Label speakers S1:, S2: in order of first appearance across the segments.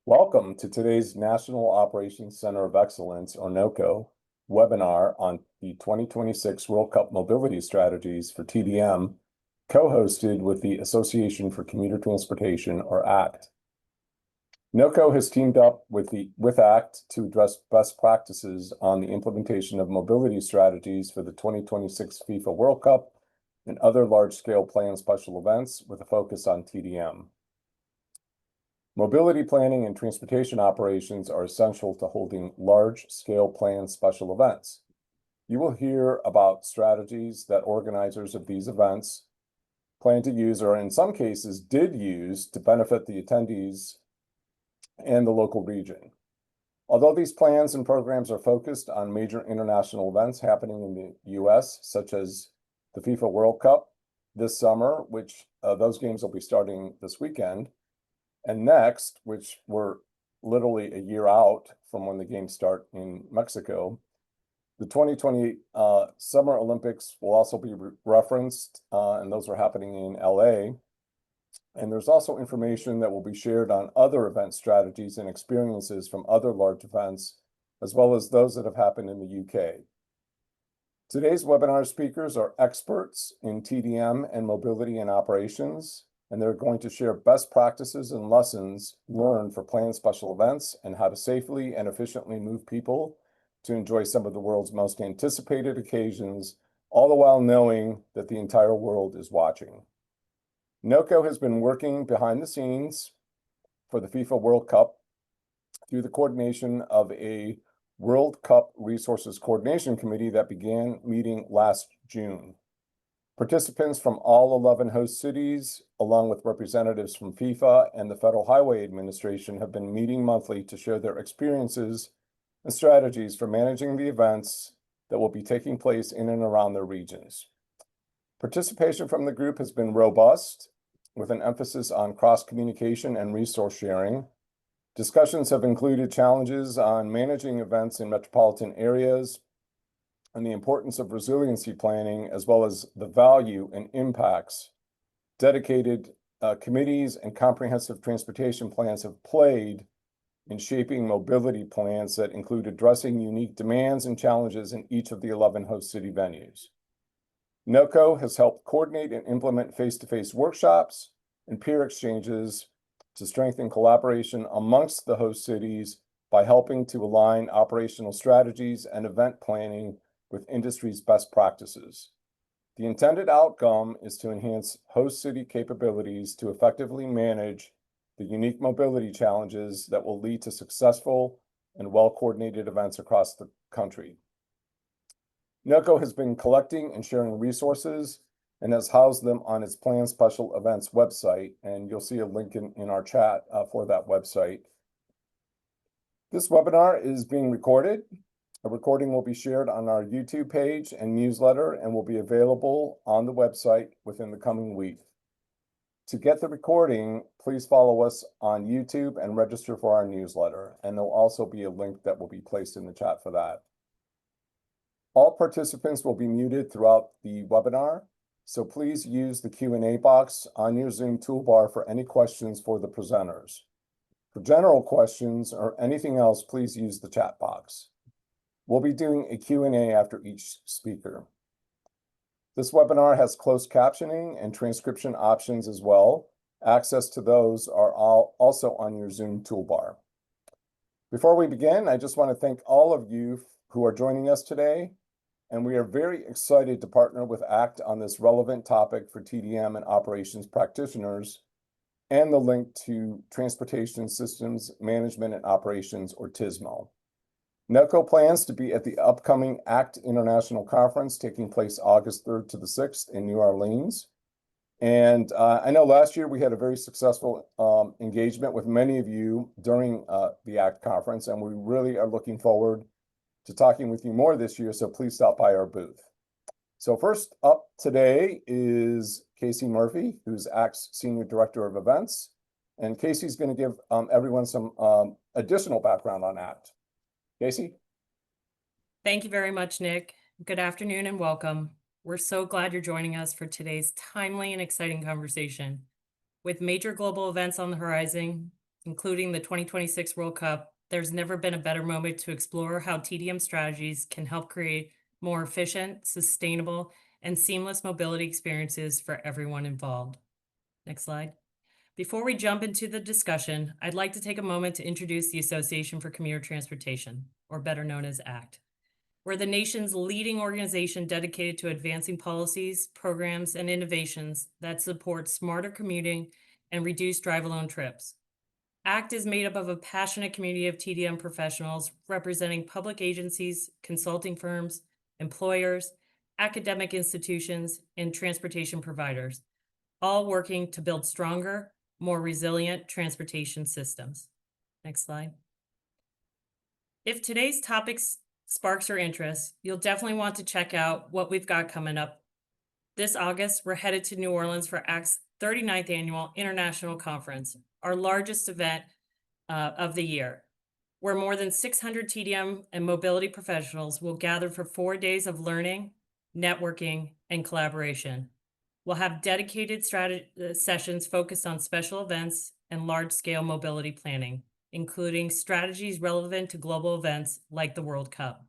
S1: Welcome to today's National Operations Center of Excellence, or NOCO, webinar on the 2026 World Cup Mobility Strategies for TDM, co-hosted with the Association for Commuter Transportation, or ACT. NOCO has teamed up with ACT to address best practices on the implementation of mobility strategies for the 2026 FIFA World Cup and other large-scale planned special events with a focus on TDM. Mobility planning and transportation operations are essential to holding large-scale planned special events. You will hear about strategies that organizers of these events plan to use, or in some cases did use, to benefit the attendees and the local region. Although these plans and programs are focused on major international events happening in the U.S., such as the FIFA World Cup this summer, which those games will be starting this weekend, and next, which we're literally a year out from when the games start in Mexico, the 2028 Summer Olympics will also be referenced, and those are happening in LA. And there's also information that will be shared on other event strategies and experiences from other large events, as well as those that have happened in the UK. Today's webinar speakers are experts in TDM and mobility and operations, and they're going to share best practices and lessons learned for planned special events and how to safely and efficiently move people to enjoy some of the world's most anticipated occasions, all the while knowing that the entire world is watching. NOCO has been working behind the scenes for the FIFA World Cup through the coordination of a World Cup Resources Coordination Committee that began meeting last June. Participants from all 11 host cities, along with representatives from FIFA and the Federal Highway Administration, have been meeting monthly to share their experiences and strategies for managing the events that will be taking place in and around their regions. Participation from the group has been robust, with an emphasis on cross-communication and resource sharing. Discussions have included challenges on managing events in metropolitan areas, and the importance of resiliency planning, as well as the value and impacts dedicated committees and comprehensive transportation plans have played in shaping mobility plans that include addressing unique demands and challenges in each of the 11 host city venues. NOCO has helped coordinate and implement face-to-face workshops and peer exchanges to strengthen collaboration amongst the host cities by helping to align operational strategies and event planning with industry's best practices. The intended outcome is to enhance host city capabilities to effectively manage the unique mobility challenges that will lead to successful and well-coordinated events across the country. NOCO has been collecting and sharing resources and has housed them on its planned special events website, and you'll see a link in our chat for that website. This webinar is being recorded. A recording will be shared on our YouTube page and newsletter and will be available on the website within the coming week. To get the recording, please follow us on YouTube and register for our newsletter, and there'll also be a link that will be placed in the chat for that. All participants will be muted throughout the webinar, so please use the Q&A box on your Zoom toolbar for any questions for the presenters. For general questions or anything else, please use the chat box. We'll be doing a Q&A after each speaker. This webinar has closed captioning and transcription options as well. Access to those are also on your Zoom toolbar. Before we begin, I just want to thank all of you who are joining us today, and we are very excited to partner with ACT on this relevant topic for TDM and operations practitioners, and the link to Transportation Systems Management and Operations, or TSMO. NOCO plans to be at the upcoming ACT International Conference taking place August 3rd to the 6th in New Orleans. And I know last year we had a very successful engagement with many of you during the ACT conference, and we really are looking forward to talking with you more this year, so please stop by our booth. So first up today is Casey Murphy, who's ACT's Senior Director of Events. And Casey's going to give everyone some additional background on ACT. Casey?
S2: Thank you very much, Nick. Good afternoon and welcome. We're so glad you're joining us for today's timely and exciting conversation. With major global events on the horizon, including the 2026 World Cup, there's never been a better moment to explore how TDM strategies can help create more efficient, sustainable, and seamless mobility experiences for everyone involved. Next slide. Before we jump into the discussion, I'd like to take a moment to introduce the Association for Commuter Transportation, or better known as ACT. We're the nation's leading organization dedicated to advancing policies, programs, and innovations that support smarter commuting and reduce drive-alone trips. ACT is made up of a passionate community of TDM professionals representing public agencies, consulting firms, employers, academic institutions, and transportation providers, all working to build stronger, more resilient transportation systems. Next slide. If today's topics sparks your interest, you'll definitely want to check out what we've got coming up. This August, we're headed to New Orleans for ACT's 39th Annual International Conference, our largest event of the year, where more than 600 TDM and mobility professionals will gather for 4 days of learning, networking, and collaboration. We'll have dedicated sessions focused on special events and large-scale mobility planning, including strategies relevant to global events like the World Cup,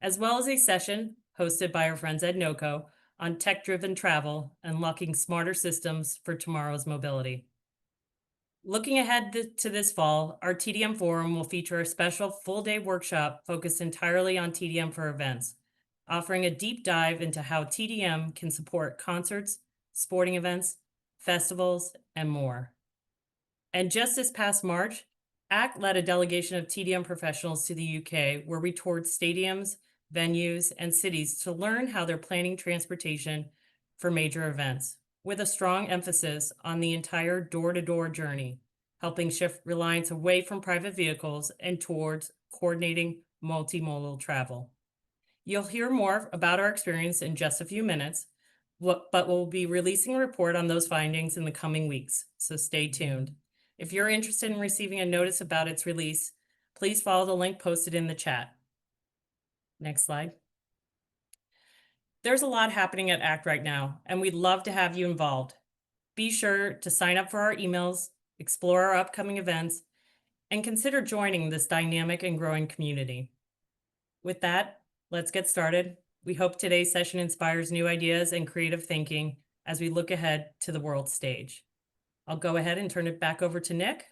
S2: as well as a session hosted by our friends at NOCO on tech-driven travel, unlocking smarter systems for tomorrow's mobility. Looking ahead to this fall, our TDM Forum will feature a special full-day workshop focused entirely on TDM for events, offering a deep dive into how TDM can support concerts, sporting events, festivals, and more. And just this past March, ACT led a delegation of TDM professionals to the UK, where we toured stadiums, venues, and cities to learn how they're planning transportation for major events, with a strong emphasis on the entire door-to-door journey, helping shift reliance away from private vehicles and towards coordinating multimodal travel. You'll hear more about our experience in just a few minutes, but we'll be releasing a report on those findings in the coming weeks, so stay tuned. If you're interested in receiving a notice about its release, please follow the link posted in the chat. Next slide. There's a lot happening at ACT right now, and we'd love to have you involved. Be sure to sign up for our emails, explore our upcoming events, and consider joining this dynamic and growing community. With that, let's get started. We hope today's session inspires new ideas and creative thinking as we look ahead to the world stage. I'll go ahead and turn it back over to Nick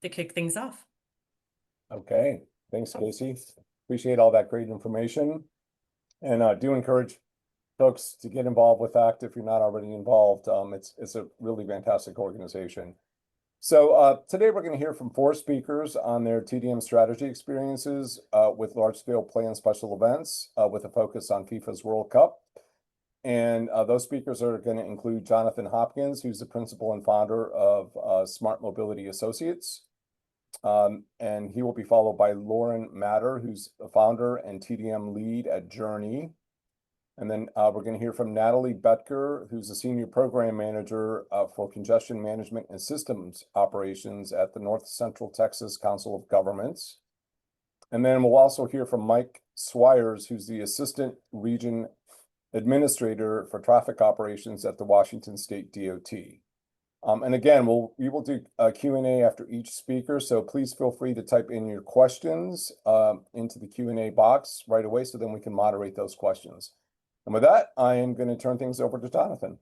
S2: to kick things off.
S1: Okay, thanks, Casey. Appreciate all that great information. And do encourage folks to get involved with ACT if you're not already involved. It's a really fantastic organization. So today we're going to hear from 4 speakers on their TDM strategy experiences with large-scale planned special events with a focus on FIFA's World Cup. And those speakers are going to include Jonathan Hopkins, who's the principal and founder of Smart Mobility Associates. And he will be followed by Lauren Matter, who's a founder and TDM lead at Journey. And then we're going to hear from Natalie Betker, who's a senior program manager for congestion management and systems operations at the North Central Texas Council of Governments. And then we'll also hear from Mike Swires, who's the assistant region administrator for traffic operations at the Washington State DOT. And again, we will do a Q&A after each speaker, so please feel free to type in your questions into the Q&A box right away, so then we can moderate those questions. And with that, I am going to turn things over to Jonathan.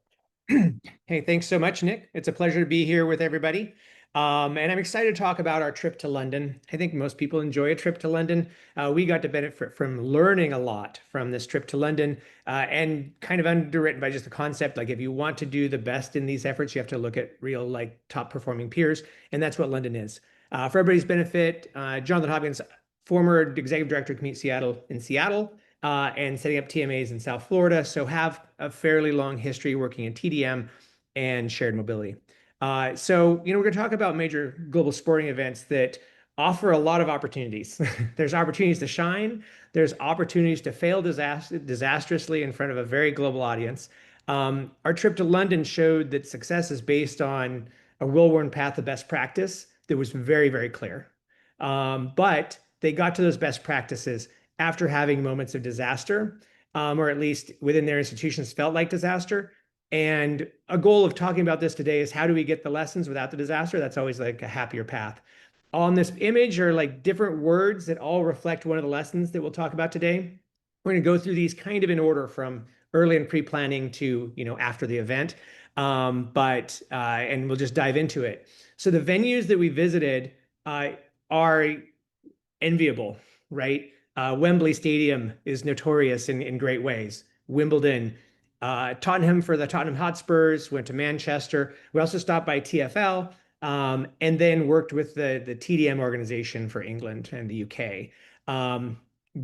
S3: Hey, thanks so much, Nick. It's a pleasure to be here with everybody. And I'm excited to talk about our trip to London. I think most people enjoy a trip to London. We got to benefit from learning a lot from this trip to London and kind of underwritten by just the concept, like if you want to do the best in these efforts, you have to look at real like top performing peers. And that's what London is. For everybody's benefit, Jonathan Hopkins, former executive director of Commute Seattle in Seattle, and setting up TMAs in South Florida. So have a fairly long history working in TDM and shared mobility. We're going to talk about major global sporting events that offer a lot of opportunities. There's opportunities to shine. There's opportunities to fail disastrously in front of a very global audience. Our trip to London showed that success is based on a well-worn path of best practice that was very, very clear. But they got to those best practices after having moments of disaster, or at least within their institutions felt like disaster. And a goal of talking about this today is how do we get the lessons without the disaster? That's always like a happier path. On this image are like different words that all reflect one of the lessons that we'll talk about today. We're going to go through these kind of in order from early and pre-planning to, after the event. And we'll just dive into it. So the venues that we visited are enviable, right? Wembley Stadium is notorious in great ways. Wimbledon, Tottenham for the Tottenham Hotspurs, went to Manchester. We also stopped by TFL, and then worked with the TDM organization for England and the UK.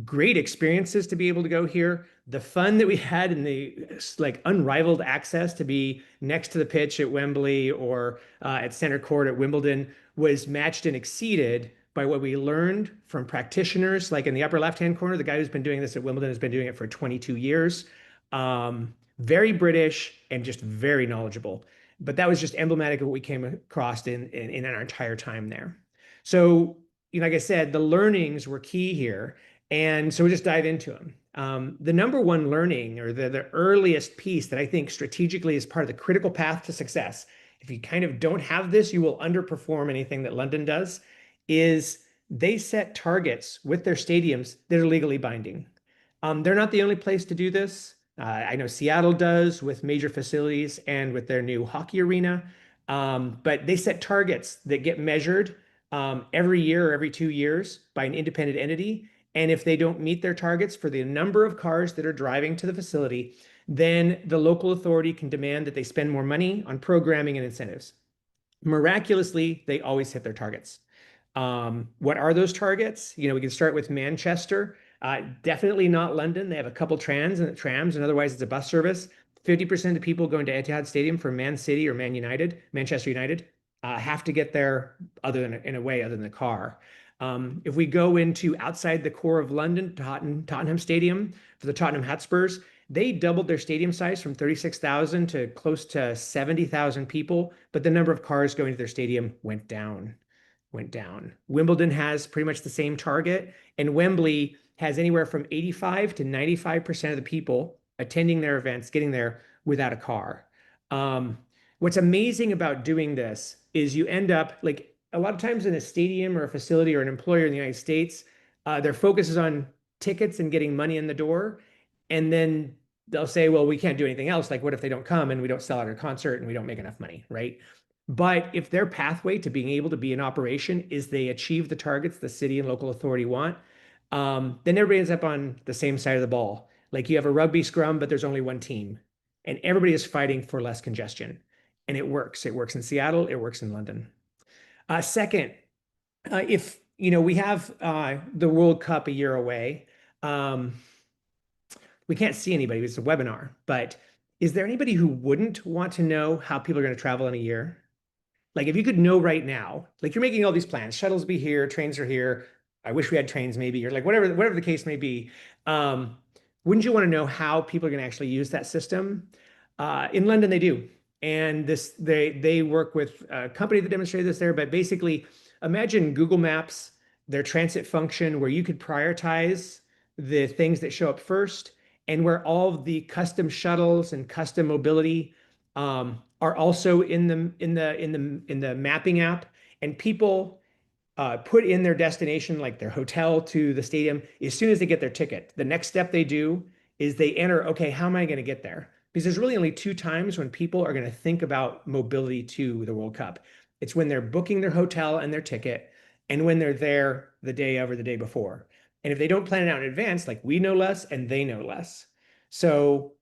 S3: Great experiences to be able to go here. The fun that we had in the like unrivaled access to be next to the pitch at Wembley or at center court at Wimbledon was matched and exceeded by what we learned from practitioners. Like in the upper left-hand corner, the guy who's been doing this at Wimbledon has been doing it for 22 years. Very British and just very knowledgeable. But that was just emblematic of what we came across in our entire time there. So, like I said, the learnings were key here. And so we'll just dive into them. The number one learning, or the earliest piece that I think strategically is part of the critical path to success, if you kind of don't have this, you will underperform anything that London does, is they set targets with their stadiums that are legally binding. They're not the only place to do this. I know Seattle does with major facilities and with their new hockey arena. But they set targets that get measured every year or every 2 years by an independent entity. And if they don't meet their targets for the number of cars that are driving to the facility, then the local authority can demand that they spend more money on programming and incentives. Miraculously, they always hit their targets. What are those targets? We can start with Manchester. Definitely not London. They have a couple trams, and otherwise it's a bus service. 50% of people going to Etihad Stadium from Man City or Manchester United, have to get there in a way other than the car. If we go into outside the core of London, Tottenham Stadium for the Tottenham Hotspurs, they doubled their stadium size from 36,000 to close to 70,000 people, but the number of cars going to their stadium went down. Wimbledon has pretty much the same target, and Wembley has anywhere from 85 to 95% of the people attending their events getting there without a car. What's amazing about doing this is you end up like a lot of times in a stadium or a facility or an employer in the United States, their focus is on tickets and getting money in the door. And then they'll say, well, we can't do anything else. Like, what if they don't come and we don't sell out a concert and we don't make enough money, right? But if their pathway to being able to be in operation is they achieve the targets the city and local authority want, then everybody ends up on the same side of the ball. Like you have a rugby scrum, but there's only one team, and everybody is fighting for less congestion. And it works. It works in Seattle. It works in London. Second, if we have the World Cup a year away, we can't see anybody. It's a webinar, but is there anybody who wouldn't want to know how people are going to travel in a year? Like if you could know right now, like you're making all these plans, shuttles be here, trains are here. I wish we had trains maybe, or like whatever the case may be. Wouldn't you want to know how people are going to actually use that system? In London, they do. And they work with a company that demonstrated this there, but basically imagine Google Maps, their transit function where you could prioritize the things that show up first, and where all of the custom shuttles and custom mobility are also in the mapping app, and people put in their destination, like their hotel to the stadium, as soon as they get their ticket. The next step they do is they enter, okay, how am I going to get there? Because there's really only 2 times when people are going to think about mobility to the World Cup. It's when they're booking their hotel and their ticket, and when they're there the day of or the day before. And if they don't plan it out in advance, like we know less and they know less. So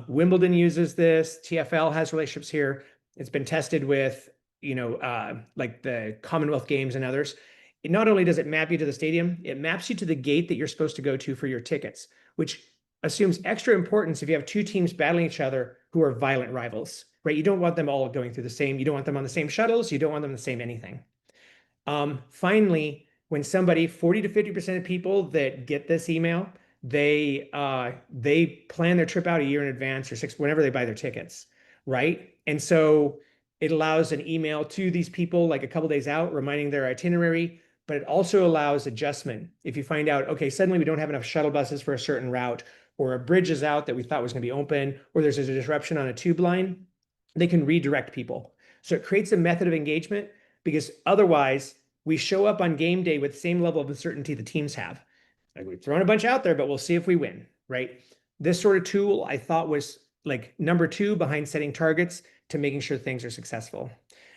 S3: Wimbledon uses this. TFL has relationships here. It's been tested with, like the Commonwealth Games and others. Not only does it map you to the stadium, it maps you to the gate that you're supposed to go to for your tickets, which assumes extra importance if you have 2 teams battling each other who are violent rivals, right? You don't want them all going through you don't want them on the same shuttles. You don't want them the same anything. Finally, when 40 to 50% of people that get this email, they plan their trip out a year in advance or 6, whenever they buy their tickets, right? And so it allows an email to these people like a couple days out, reminding their itinerary, but it also allows adjustment. If you find out, okay, suddenly we don't have enough shuttle buses for a certain route, or a bridge is out that we thought was going to be open, or there's a disruption on a tube line, they can redirect people. So it creates a method of engagement, because otherwise we show up on game day with the same level of uncertainty the teams have. Like, we've thrown a bunch out there, but we'll see if we win, right? This sort of tool I thought was like number 2 behind setting targets to making sure things are successful.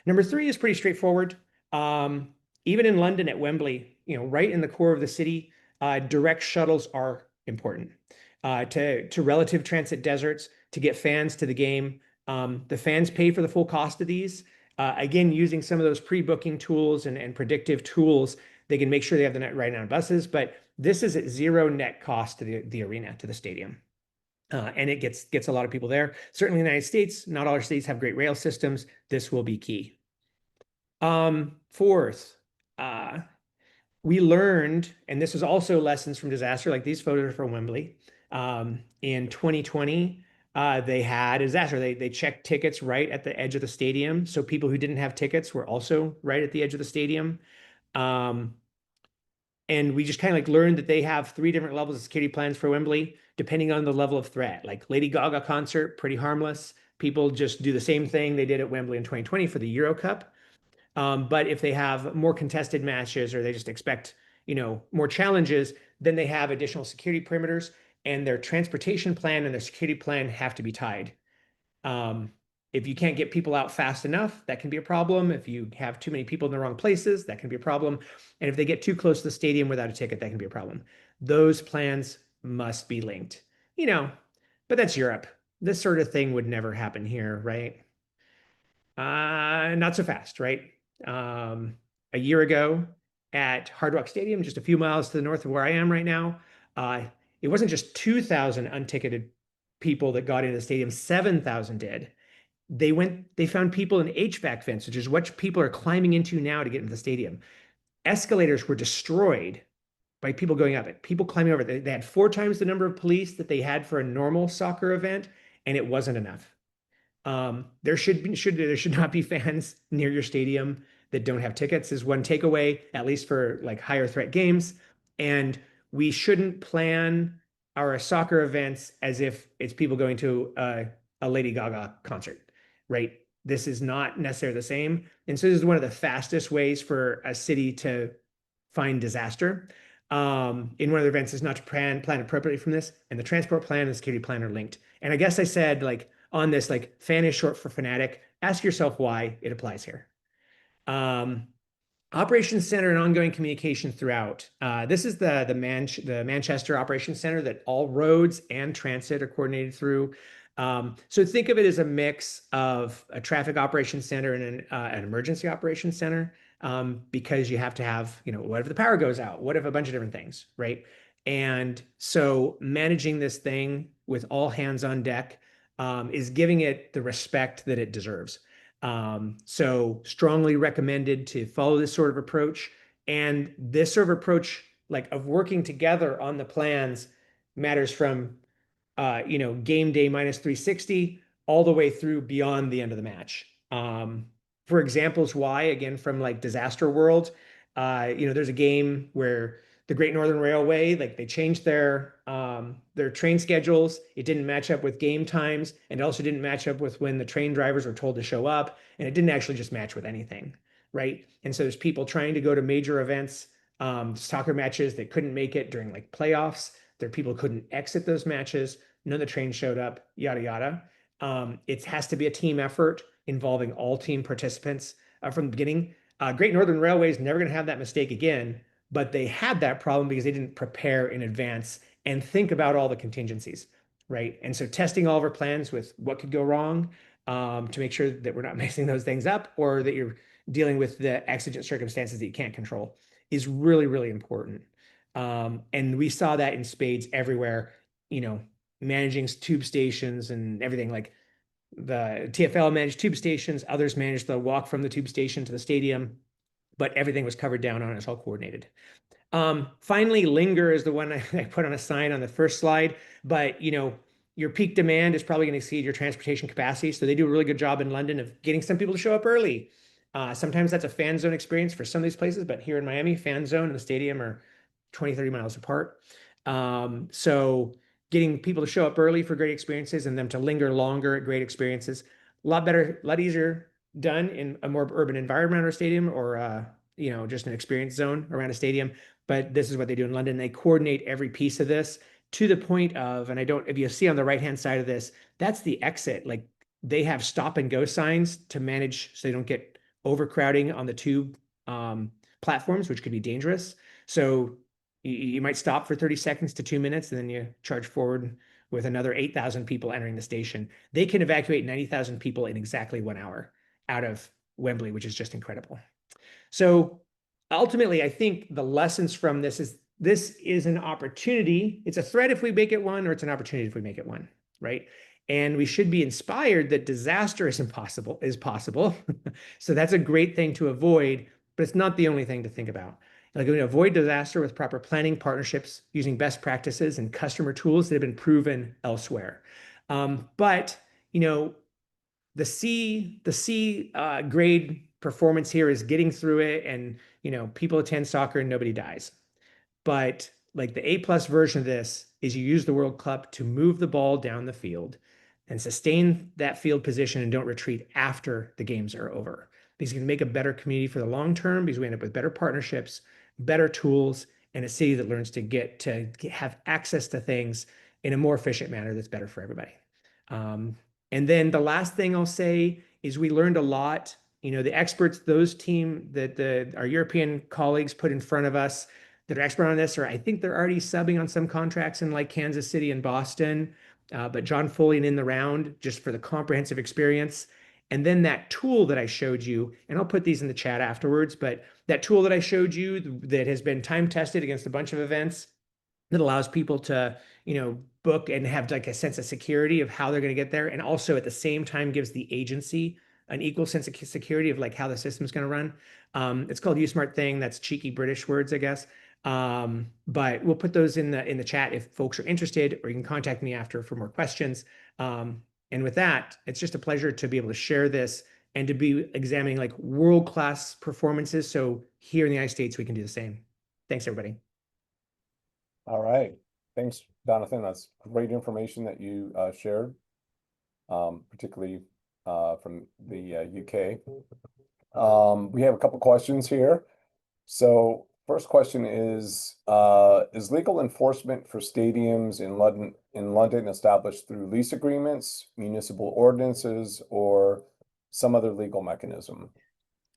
S3: Number 3 is pretty straightforward. Even in London at Wembley, right in the core of the city, direct shuttles are important to relative transit deserts to get fans to the game. The fans pay for the full cost of these. Again, using some of those pre-booking tools and predictive tools, they can make sure they have the net right on buses, but this is at 0 net cost to the arena, to the stadium. And it gets a lot of people there. Certainly in the United States, not all our cities have great rail systems. This will be key. Fourth, we learned, and this was also lessons from disaster, like these photos are from Wembley. In 2020, they had a disaster. They checked tickets right at the edge of the stadium. So people who didn't have tickets were also right at the edge of the stadium. And we just kind of like learned that they have 3 different levels of security plans for Wembley, depending on the level of threat. Like Lady Gaga concert, pretty harmless. People just do the same thing they did at Wembley in 2020 for the Euro Cup. But if they have more contested matches, or they just expect, more challenges, then they have additional security perimeters, and their transportation plan and their security plan have to be tied. If you can't get people out fast enough, that can be a problem. If you have too many people in the wrong places, that can be a problem. And if they get too close to the stadium without a ticket, that can be a problem. Those plans must be linked, but that's Europe. This sort of thing would never happen here, right? Not so fast, right? A year ago at Hard Rock Stadium, just a few miles to the north of where I am right now, it wasn't just 2,000 unticketed people that got into the stadium, 7,000 did. They found people in HVAC vents, which is what people are climbing into now to get into the stadium. Escalators were destroyed by people going up it, people climbing over. They had 4 times the number of police that they had for a normal soccer event, and it wasn't enough. There should not be fans near your stadium that don't have tickets, is one takeaway, at least for like higher threat games. And we shouldn't plan our soccer events as if it's people going to a Lady Gaga concert, right? This is not necessarily the same. And so this is one of the fastest ways for a city to find disaster. In one of the events is not to plan appropriately from this, and the transport plan and the security plan are linked. And I guess I said, like, on this, like, fan is short for fanatic. Ask yourself why it applies here. Operations Center and ongoing communication throughout. This is the Manchester Operations Center that all roads and transit are coordinated through. So think of it as a mix of a traffic operations center and an emergency operations center, because you have to have, what if the power goes out? What if a bunch of different things, right? And so managing this thing with all hands on deck is giving it the respect that it deserves. So strongly recommended to follow this sort of approach. And this sort of approach, like of working together on the plans, matters from game day minus 360 all the way through beyond the end of the match. For examples why, again, from like disaster world, there's a game where the Great Northern Railway, like they changed their train schedules. It didn't match up with game times, and it also didn't match up with when the train drivers were told to show up, and it didn't actually just match with anything, right? And so there's people trying to go to major events, soccer matches that couldn't make it during like playoffs. There are people who couldn't exit those matches. None of the trains showed up, yada, yada. It has to be a team effort involving all team participants from the beginning. Great Northern Railway is never going to have that mistake again, but they had that problem because they didn't prepare in advance and think about all the contingencies, right? And so testing all of our plans with what could go wrong to make sure that we're not messing those things up, or that you're dealing with the exigent circumstances that you can't control, is really, really important. And we saw that in spades everywhere, managing tube stations and everything. Like the TfL managed tube stations, others managed the walk from the tube station to the stadium, but everything was covered down on. It's all coordinated. Finally, linger is the one I put on a sign on the first slide, but your peak demand is probably going to exceed your transportation capacity. So they do a really good job in London of getting some people to show up early. Sometimes that's a fan zone experience for some of these places, but here in Miami, fan zone and the stadium are 20, 30 miles apart. So getting people to show up early for great experiences and them to linger longer at great experiences. A lot better, a lot easier done in a more urban environment or a stadium, or just an experience zone around a stadium. But this is what they do in London. They coordinate every piece of this to the point of, and I don't, if you see on the right-hand side of this, that's the exit. Like they have stop and go signs to manage so they don't get overcrowding on the tube platforms, which could be dangerous. So you might stop for 30 seconds to 2 minutes, and then you charge forward with another 8,000 people entering the station. They can evacuate 90,000 people in exactly 1 hour out of Wembley, which is just incredible. So ultimately, I think the lessons from this is an opportunity. It's a threat if we make it one, or it's an opportunity if we make it one, right? And we should be inspired that disaster is possible. So that's a great thing to avoid, but it's not the only thing to think about. Like, we avoid disaster with proper planning, partnerships, using best practices and customer tools that have been proven elsewhere. But the C grade performance here is getting through it, and people attend soccer and nobody dies. But like the A+ version of this is you use the World Cup to move the ball down the field and sustain that field position and don't retreat after the games are over. These can make a better community for the long term because we end up with better partnerships, better tools, and a city that learns to have access to things in a more efficient manner that's better for everybody. And then the last thing I'll say is we learned a lot. The experts, those team that our European colleagues put in front of us that are expert on this, or I think they're already subbing on some contracts in like Kansas City and Boston. But John Foley and In the Round, just for the comprehensive experience. And then that tool that I showed you, and I'll put these in the chat afterwards, but that tool that I showed you that has been time tested against a bunch of events that allows people to, book and have like a sense of security of how they're going to get there. And also at the same time gives the agency an equal sense of security of like how the system's going to run. It's called USmart Thing. That's cheeky British words, I guess. But we'll put those in the chat if folks are interested, or you can contact me after for more questions. And with that, it's just a pleasure to be able to share this and to be examining like world-class performances. So here in the United States, we can do the same. Thanks, everybody.
S1: All right. Thanks, Jonathan. That's great information that you shared, particularly from the UK. We have a couple questions here. So first question is legal enforcement for stadiums in London established through lease agreements, municipal ordinances, or some other legal mechanism?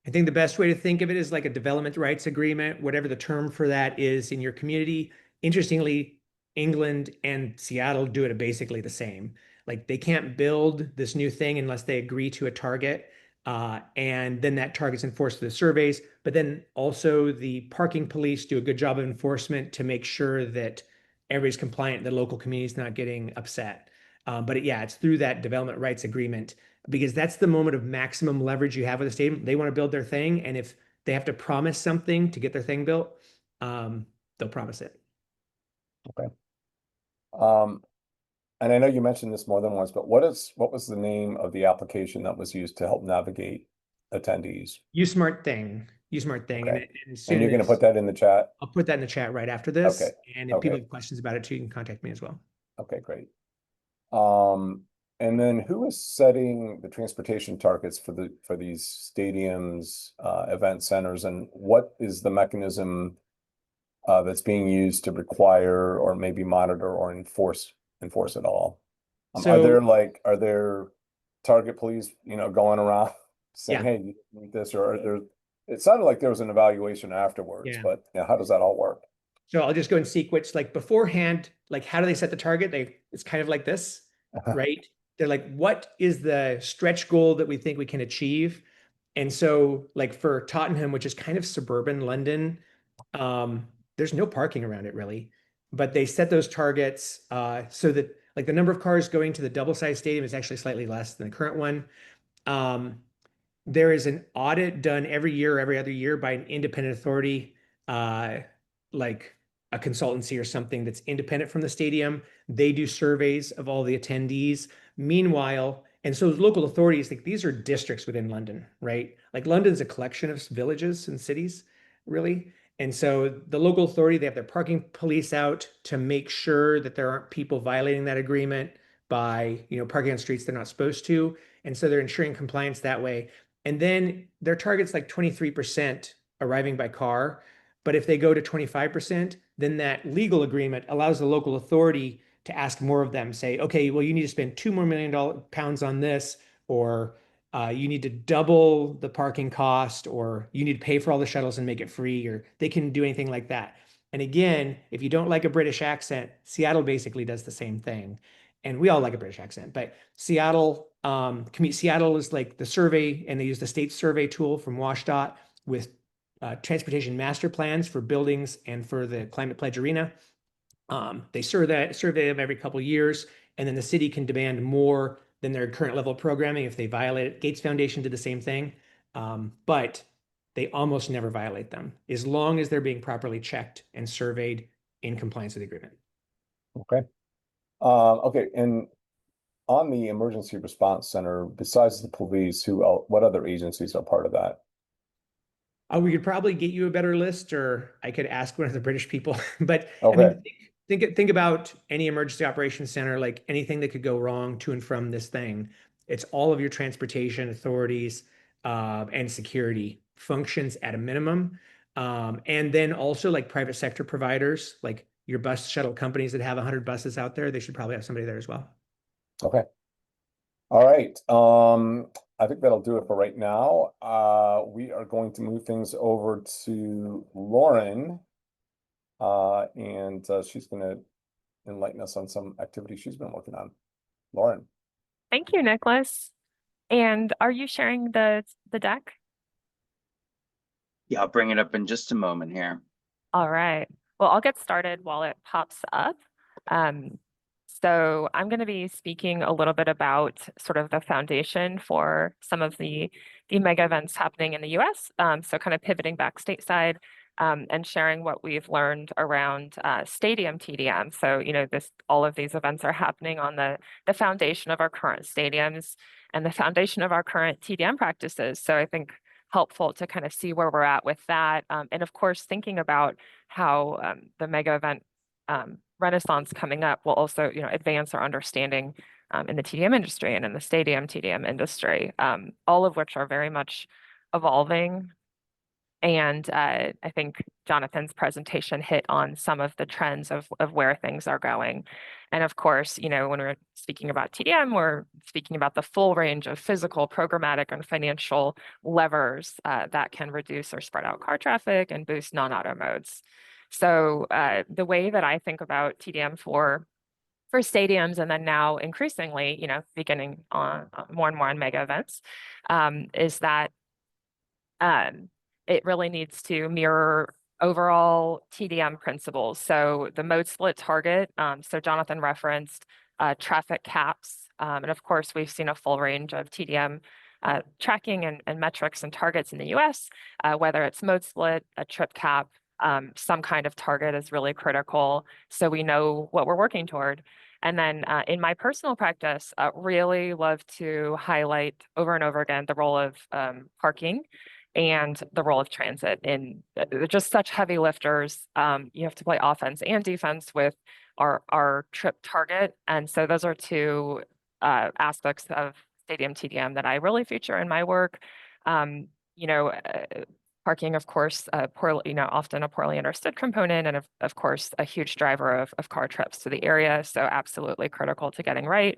S3: I think the best way to think of it is like a development rights agreement, whatever the term for that is in your community. Interestingly, England and Seattle do it basically the same. Like they can't build this new thing unless they agree to a target. And then that target's enforced through the surveys. But then also the parking police do a good job of enforcement to make sure that everybody's compliant, the local community is not getting upset. But yeah, it's through that development rights agreement, because that's the moment of maximum leverage you have with the stadium. They want to build their thing, and if they have to promise something to get their thing built, they'll promise it.
S1: Okay. And I know you mentioned this more than once, but what was the name of the application that was used to help navigate attendees?
S3: USmart Thing. USmart Thing.
S1: Okay.
S3: As
S1: And you're going to
S3: as-
S1: put that in the chat?
S3: I'll put that in the chat right after this.
S1: Okay.
S3: And if people
S1: Okay.
S3: have questions about it too, you can contact me as well.
S1: Okay, great. And then who is setting the transportation targets for these stadiums, event centers, and what is the mechanism that's being used to require or maybe monitor or enforce it all? Are there target police, going around saying,
S3: Yeah.
S1: hey, you need this, or it sounded like there was an evaluation afterwards,
S3: Yeah.
S1: but how does that all work?
S3: So I'll just go in sequence. Like beforehand, like how do they set the target? It's kind of like this, right? They're like, what is the stretch goal that we think we can achieve? And so like for Tottenham, which is kind of suburban London, there's no parking around it really, but they set those targets so that like the number of cars going to the double-sized stadium is actually slightly less than the current one. There is an audit done every year, every other year by an independent authority, like a consultancy or something that's independent from the stadium. They do surveys of all the attendees. Meanwhile, and so local authorities, like these are districts within London, right? Like London's a collection of villages and cities, really. And so the local authority, they have their parking police out to make sure that there aren't people violating that agreement by, parking on streets they're not supposed to. And so they're ensuring compliance that way. And then their target's like 23% arriving by car. But if they go to 25%, then that legal agreement allows the local authority to ask more of them, say, okay, well, you need to spend £2 more million on this, or you need to double the parking cost, or you need to pay for all the shuttles and make it free, or they can do anything like that. And again, if you don't like a British accent, Seattle basically does the same thing. And we all like a British accent, but Seattle, Seattle is like the survey, and they use the state survey tool from WashDOT with transportation master plans for buildings and for the Climate Pledge Arena. They survey them every couple of years, and then the city can demand more than their current level of programming if they violate it. Gates Foundation did the same thing, but they almost never violate them as long as they're being properly checked and surveyed in compliance with the agreement.
S1: Okay. Okay, and on the emergency response center, besides the police, what other agencies are part of that?
S3: We could probably get you a better list, or I could ask one of the British people. But I
S1: Okay.
S3: mean, think about any emergency operations center, like anything that could go wrong to and from this thing. It's all of your transportation authorities and security functions at a minimum. And then also like private sector providers, like your bus shuttle companies that have 100 buses out there, they should probably have somebody there as well.
S1: Okay. All right. I think that'll do it for right now. We are going to move things over to Lauren. And she's going to enlighten us on some activities she's been working on. Lauren.
S4: Thank you, Nicholas. And are you sharing the deck?
S5: Yeah, I'll bring it up in just a moment here.
S4: All right. Well, I'll get started while it pops up. So I'm going to be speaking a little bit about sort of the foundation for some of the mega events happening in the US. So kind of pivoting back stateside and sharing what we've learned around stadium TDM. So, all of these events are happening on the foundation of our current stadiums and the foundation of our current TDM practices. So I think helpful to kind of see where we're at with that. And of course, thinking about how the mega event renaissance coming up will also, advance our understanding in the TDM industry and in the stadium TDM industry, all of which are very much evolving. And I think Jonathan's presentation hit on some of the trends of where things are going. And of course, when we're speaking about TDM, we're speaking about the full range of physical, programmatic, and financial levers that can reduce or spread out car traffic and boost non-auto modes. So the way that I think about TDM for stadiums, and then now increasingly, beginning on more and more on mega events, is that it really needs to mirror overall TDM principles. So the mode split target, so Jonathan referenced traffic caps. And of course, we've seen a full range of TDM tracking and metrics and targets in the US, whether it's mode split, a trip cap, some kind of target is really critical. So we know what we're working toward. And then in my personal practice, really love to highlight over and over again the role of parking and the role of transit. In they're just such heavy lifters. You have to play offense and defense with our trip target. And so those are two aspects of stadium TDM that I really feature in my work. Parking, of course, often a poorly understood component, and of course, a huge driver of car trips to the area. So absolutely critical to getting right.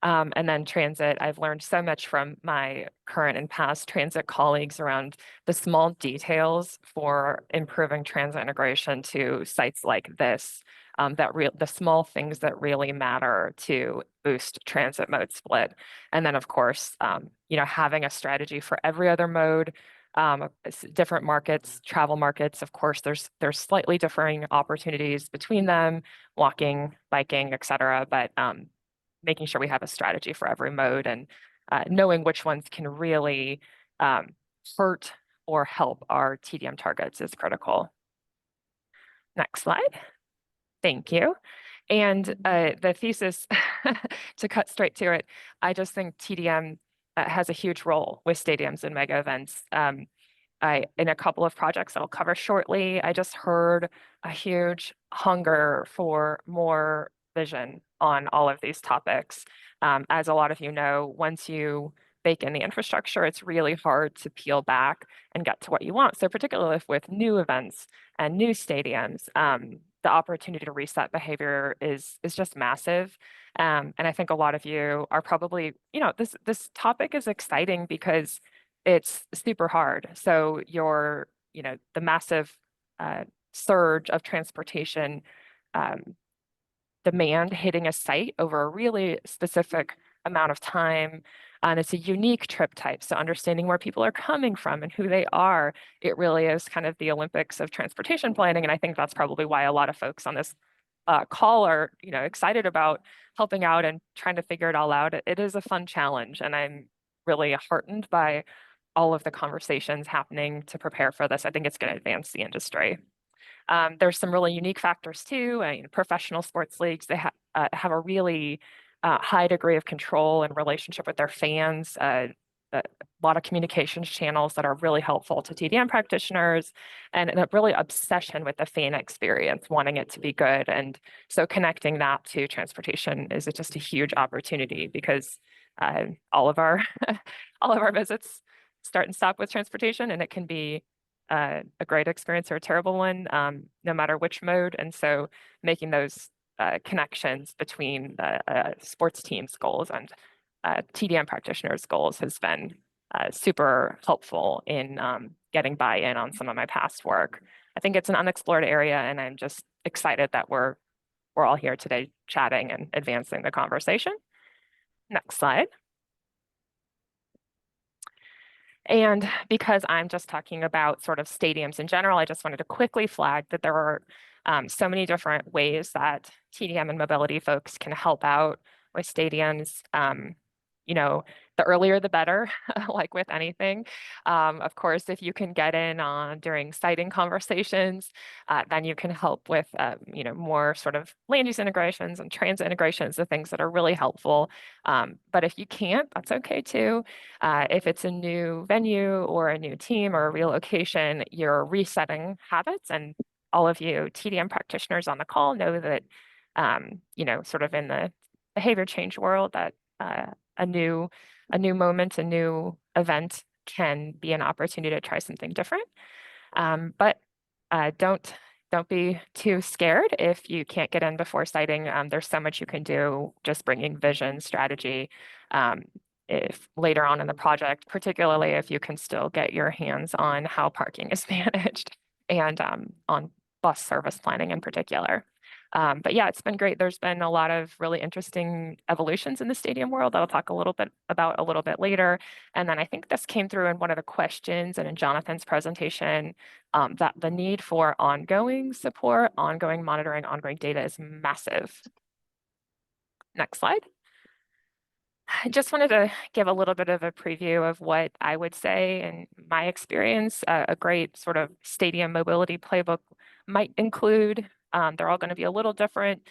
S4: And then transit, I've learned so much from my current and past transit colleagues around the small details for improving transit integration to sites like this, the small things that really matter to boost transit mode split. And then, of course, having a strategy for every other mode. Different markets, travel markets, of course, there's slightly differing opportunities between them, walking, biking, et cetera. But making sure we have a strategy for every mode and knowing which ones can really hurt or help our TDM targets is critical. Next slide. Thank you. And the thesis, to cut straight to it, I just think TDM has a huge role with stadiums and mega events. in a couple of projects I'll cover shortly, I just heard a huge hunger for more vision on all of these topics. As a lot of you know, once you bake in the infrastructure, it's really hard to peel back and get to what you want. So particularly with new events and new stadiums, the opportunity to reset behavior is just massive. And I think a lot of you are probably, this topic is exciting because it's super hard. So the massive surge of transportation demand hitting a site over a really specific amount of time. And it's a unique trip type. So understanding where people are coming from and who they are, it really is kind of the Olympics of transportation planning. And I think that's probably why a lot of folks on this call are, excited about helping out and trying to figure it all out. It is a fun challenge. And I'm really heartened by all of the conversations happening to prepare for this. I think it's going to advance the industry. There's some really unique factors too. Professional sports leagues, they have a really high degree of control and relationship with their fans. A lot of communications channels that are really helpful to TDM practitioners, and a really obsession with the fan experience, wanting it to be good. And so connecting that to transportation is just a huge opportunity, because all of our all of our visits start and stop with transportation, and it can be a great experience or a terrible one, no matter which mode. And so making those connections between the sports team's goals and TDM practitioners' goals has been super helpful in getting buy-in on some of my past work. I think it's an unexplored area, and I'm just excited that we're all here today chatting and advancing the conversation. Next slide. And because I'm just talking about sort of stadiums in general, I just wanted to quickly flag that there are so many different ways that TDM and mobility folks can help out with stadiums. The earlier the better, like with anything. Of course, if you can get in on during siting conversations, then you can help with, more sort of land use integrations and transit integrations, the things that are really helpful. But if you can't, that's okay too. If it's a new venue or a new team or a relocation, you're resetting habits. And all of you TDM practitioners on the call know that, sort of in the behavior change world, that a new moment, a new event can be an opportunity to try something different. But don't be too scared if you can't get in before siting. There's so much you can do just bringing vision, strategy, if later on in the project, particularly if you can still get your hands on how parking is managed and on bus service planning in particular. But yeah, it's been great. There's been a lot of really interesting evolutions in the stadium world that I'll talk a little bit about a little bit later. And then I think this came through in one of the questions and in Jonathan's presentation, that the need for ongoing support, ongoing monitoring, ongoing data is massive. Next slide. I just wanted to give a little bit of a preview of what I would say in my experience, a great sort of stadium mobility playbook might include. They're all going to be a little different.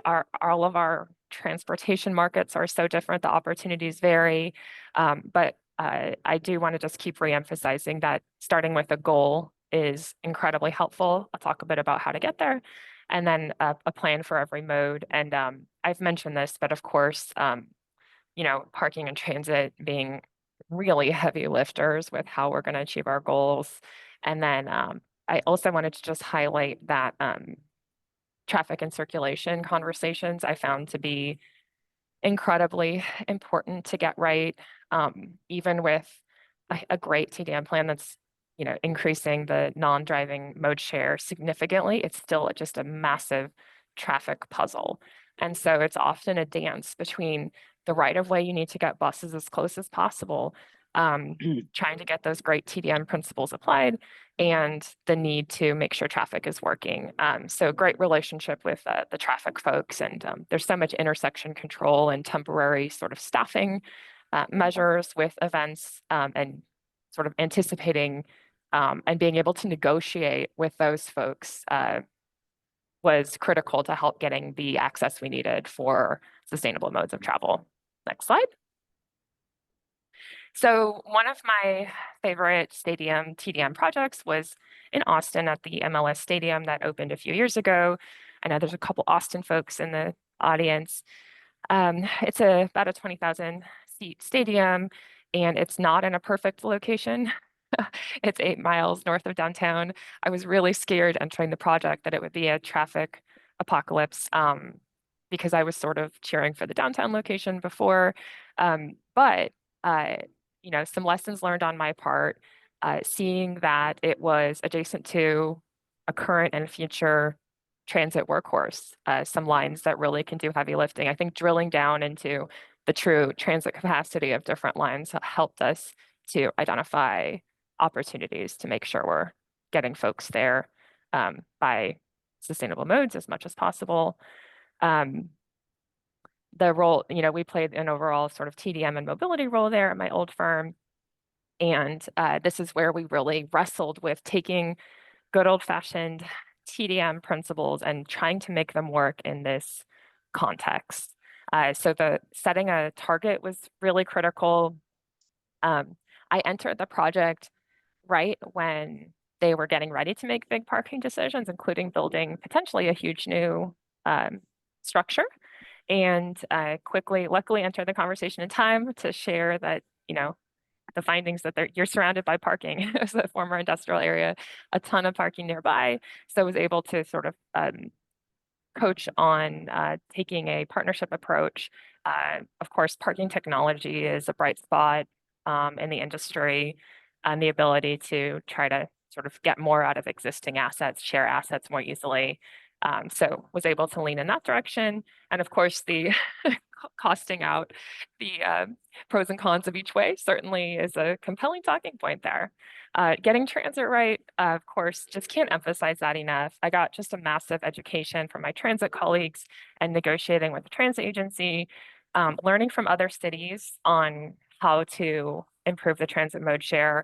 S4: All of our transportation markets are so different. The opportunities vary. But I do want to just keep reemphasizing that starting with a goal is incredibly helpful. I'll talk a bit about how to get there, and then a plan for every mode. And I've mentioned this, but of course, parking and transit being really heavy lifters with how we're going to achieve our goals. And then I also wanted to just highlight that traffic and circulation conversations I found to be incredibly important to get right, even with a great TDM plan that's increasing the non-driving mode share significantly. It's still just a massive traffic puzzle. And so it's often a dance between the right of way you need to get buses as close as possible, trying to get those great TDM principles applied, and the need to make sure traffic is working. So great relationship with the traffic folks, and there's so much intersection control and temporary sort of staffing measures with events, and sort of anticipating and being able to negotiate with those folks was critical to help getting the access we needed for sustainable modes of travel. Next slide. So one of my favorite stadium TDM projects was in Austin at the MLS Stadium that opened a few years ago. I know there's a couple Austin folks in the audience. It's about a 20,000 seat stadium, and it's not in a perfect location. It's 8 miles north of downtown. I was really scared entering the project that it would be a traffic apocalypse, because I was sort of cheering for the downtown location before. But some lessons learned on my part, seeing that it was adjacent to a current and future transit workhorse, some lines that really can do heavy lifting. I think drilling down into the true transit capacity of different lines helped us to identify opportunities to make sure we're getting folks there by sustainable modes as much as possible. The role, we played an overall sort of TDM and mobility role there at my old firm. And this is where we really wrestled with taking good old-fashioned TDM principles and trying to make them work in this context. So the setting a target was really critical. I entered the project right when they were getting ready to make big parking decisions, including building potentially a huge new structure. And quickly, luckily, entered the conversation in time to share that, the findings that you're surrounded by parking as a former industrial area, a ton of parking nearby. So I was able to sort of coach on taking a partnership approach. Of course, parking technology is a bright spot in the industry, and the ability to try to sort of get more out of existing assets, share assets more easily. So was able to lean in that direction. And of course, the costing out the pros and cons of each way certainly is a compelling talking point there. Getting transit right, of course, just can't emphasize that enough. I got just a massive education from my transit colleagues and negotiating with the transit agency, learning from other cities on how to improve the transit mode share,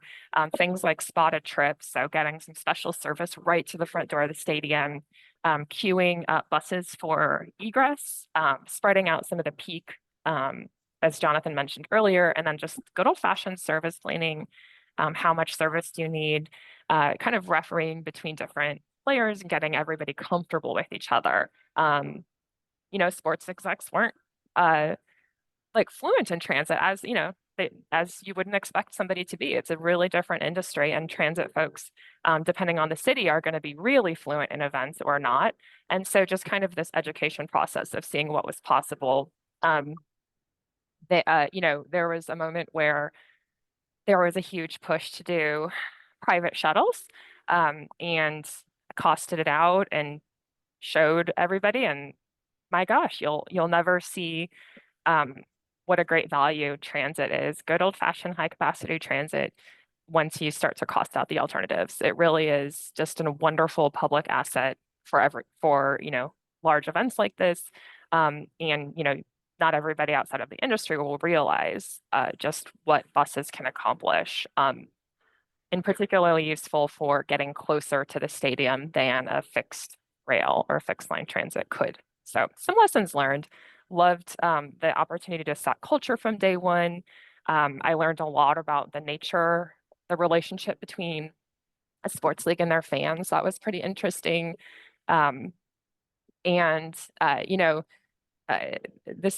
S4: things like spotted trips, so getting some special service right to the front door of the stadium, queuing up buses for egress, spreading out some of the peak, as Jonathan mentioned earlier, and then just good old-fashioned service planning. How much service do you need? Kind of refereeing between different players and getting everybody comfortable with each other. Sports execs weren't like fluent in transit as as you wouldn't expect somebody to be. It's a really different industry, and transit folks, depending on the city, are going to be really fluent in events or not. And so just kind of this education process of seeing what was possible. There was a moment where there was a huge push to do private shuttles, and costed it out and showed everybody, and my gosh, you'll never see what a great value transit is. Good old-fashioned high-capacity transit, once you start to cost out the alternatives, it really is just a wonderful public asset for large events like this. And not everybody outside of the industry will realize just what buses can accomplish. And particularly useful for getting closer to the stadium than a fixed rail or fixed line transit could. So some lessons learned. Loved the opportunity to set culture from day one. I learned a lot about the relationship between a sports league and their fans. That was pretty interesting. This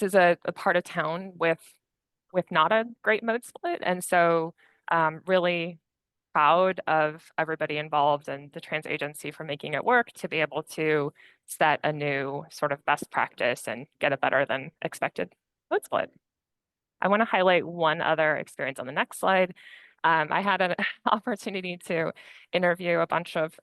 S4: is a part of town with not a great mode split. And so really proud of everybody involved and the transit agency for making it work to be able to set a new sort of best practice and get a better than expected mode split. I want to highlight one other experience on the next slide. I had an opportunity to interview a bunch of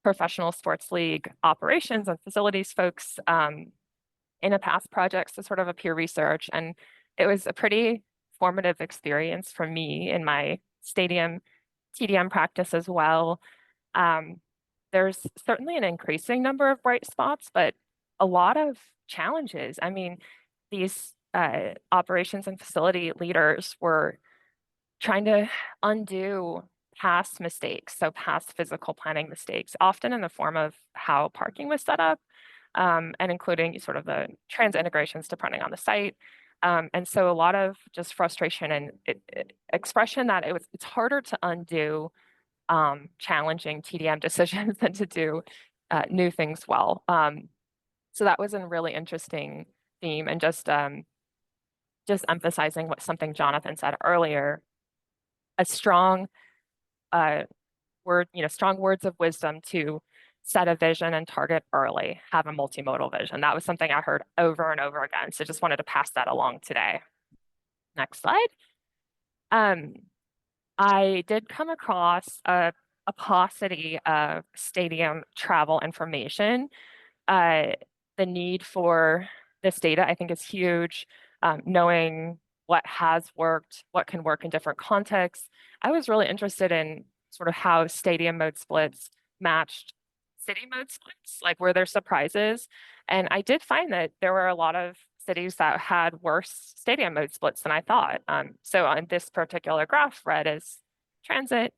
S4: professional sports league operations and facilities folks in a past project, so sort of a peer research. And it was a pretty formative experience for me in my stadium TDM practice as well. There's certainly an increasing number of bright spots, but a lot of challenges. I mean, these operations and facility leaders were trying to undo past mistakes, so past physical planning mistakes, often in the form of how parking was set up, and including sort of the transit integrations depending on the site. And so a lot of just frustration and expression that it's harder to undo challenging TDM decisions than to do new things well. So that was a really interesting theme, and just emphasizing what something Jonathan said earlier, a strong strong words of wisdom to set a vision and target early, have a multimodal vision. That was something I heard over and over again. So just wanted to pass that along today. Next slide. I did come across a paucity of stadium travel information. The need for this data, I think, is huge. Knowing what has worked, what can work in different contexts. I was really interested in sort of how stadium mode splits matched city mode splits, like were there surprises? And I did find that there were a lot of cities that had worse stadium mode splits than I thought. So on this particular graph, red is transit.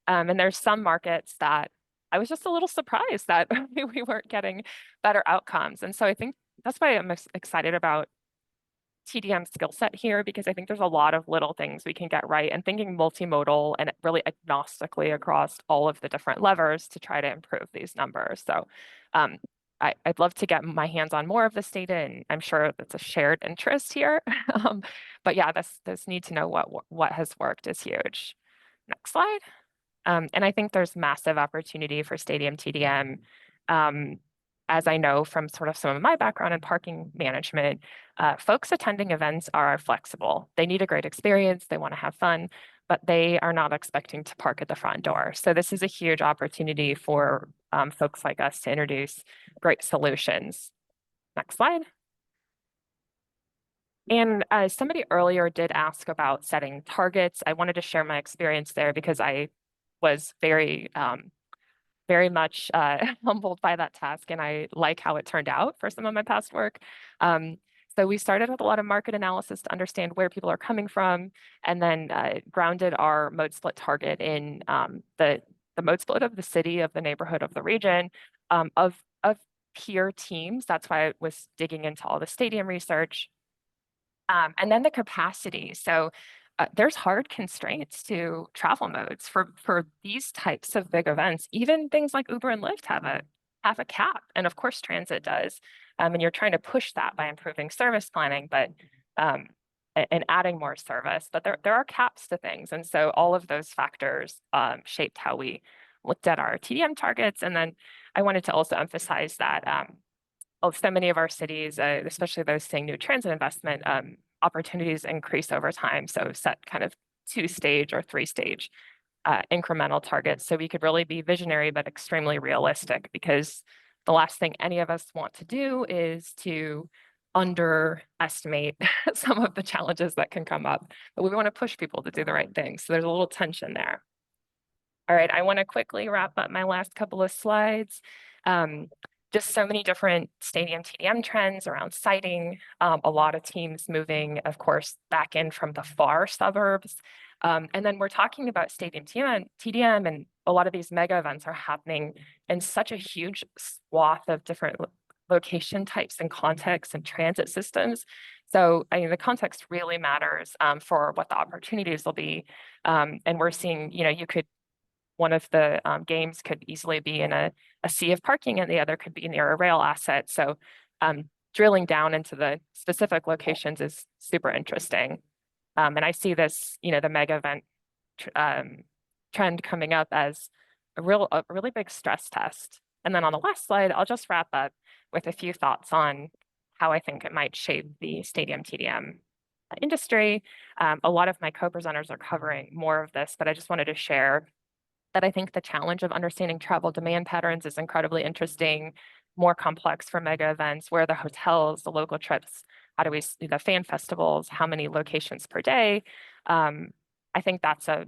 S4: And there's some markets that I was just a little surprised that we weren't getting better outcomes. And so I think that's why I'm excited about TDM skill set here, because I think there's a lot of little things we can get right, and thinking multimodal and really agnostically across all of the different levers to try to improve these numbers. So I'd love to get my hands on more of this data, and I'm sure that's a shared interest here. But yeah, this need to know what has worked is huge. Next slide. And I think there's massive opportunity for stadium TDM. As I know from sort of some of my background in parking management, folks attending events are flexible. They need a great experience, they want to have fun, but they are not expecting to park at the front door. So this is a huge opportunity for folks like us to introduce great solutions. Next slide. And somebody earlier did ask about setting targets. I wanted to share my experience there because I was very much humbled by that task, and I like how it turned out for some of my past work. So we started with a lot of market analysis to understand where people are coming from, and then grounded our mode split target in the mode split of the city, of the neighborhood, of the region, of peer teams. That's why I was digging into all the stadium research. And then the capacity. So there's hard constraints to travel modes for these types of big events. Even things like Uber and Lyft have a cap, and of course transit does. And you're trying to push that by improving service planning, but and adding more service. But there are caps to things, and so all of those factors shaped how we looked at our TDM targets. And then I wanted to also emphasize that so many of our cities, especially those seeing new transit investment, opportunities increase over time. So set kind of 2-stage or 3-stage incremental targets. So we could really be visionary, but extremely realistic, because the last thing any of us want to do is to underestimate some of the challenges that can come up. But we want to push people to do the right thing. So there's a little tension there. All right, I want to quickly wrap up my last couple of slides. Just so many different stadium TDM trends around siting, a lot of teams moving, of course, back in from the far suburbs. And then we're talking about stadium TDM, and a lot of these mega events are happening in such a huge swath of different location types and contexts and transit systems. So I mean, the context really matters for what the opportunities will be. And we're seeing, one of the games could easily be in a sea of parking, and the other could be near a rail asset. So drilling down into the specific locations is super interesting. And I see this, the mega event trend coming up as a really big stress test. And then on the last slide, I'll just wrap up with a few thoughts on how I think it might shape the stadium TDM industry. A lot of my co-presenters are covering more of this, but I just wanted to share that I think the challenge of understanding travel demand patterns is incredibly interesting, more complex for mega events. Where the hotels, the local trips, how do we see the fan festivals, how many locations per day? I think that's a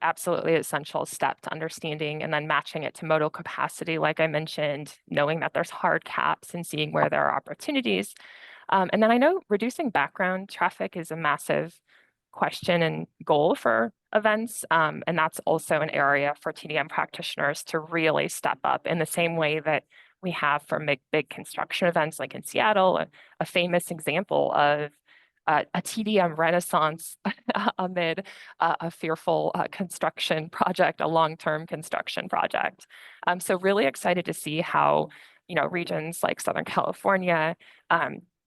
S4: absolutely essential step to understanding, and then matching it to modal capacity, like I mentioned, knowing that there's hard caps and seeing where there are opportunities. And then I know reducing background traffic is a massive question and goal for events. And that's also an area for TDM practitioners to really step up in the same way that we have for big construction events, like in Seattle. A famous example of a TDM renaissance amid a fearful construction project, a long-term construction project. So really excited to see how, you know, regions like Southern California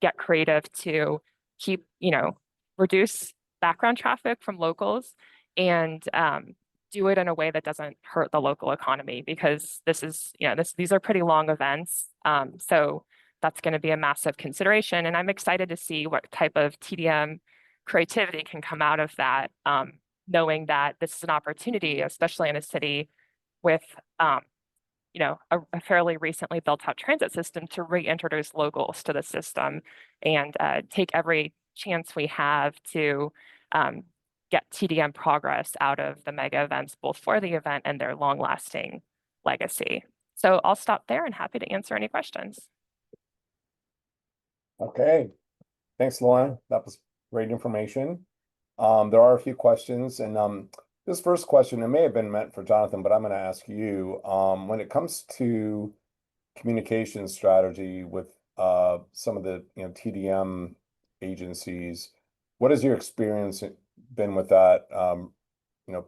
S4: get creative to keep, you know, reduce background traffic from locals and do it in a way that doesn't hurt the local economy, because this is, you know, these are pretty long events. So that's going to be a massive consideration. And I'm excited to see what type of TDM creativity can come out of that, knowing that this is an opportunity, especially in a city with, you know, a fairly recently built out transit system, to reintroduce locals to the system and take every chance we have to get TDM progress out of the mega events, both for the event and their long lasting legacy. So I'll stop there and happy to answer any questions.
S1: Okay, thanks, Lauren. That was great information. There are a few questions, and this first question, it may have been meant for Jonathan, but I'm going to ask you. When it comes to communication strategy with some of the TDM agencies, what has your experience been with that?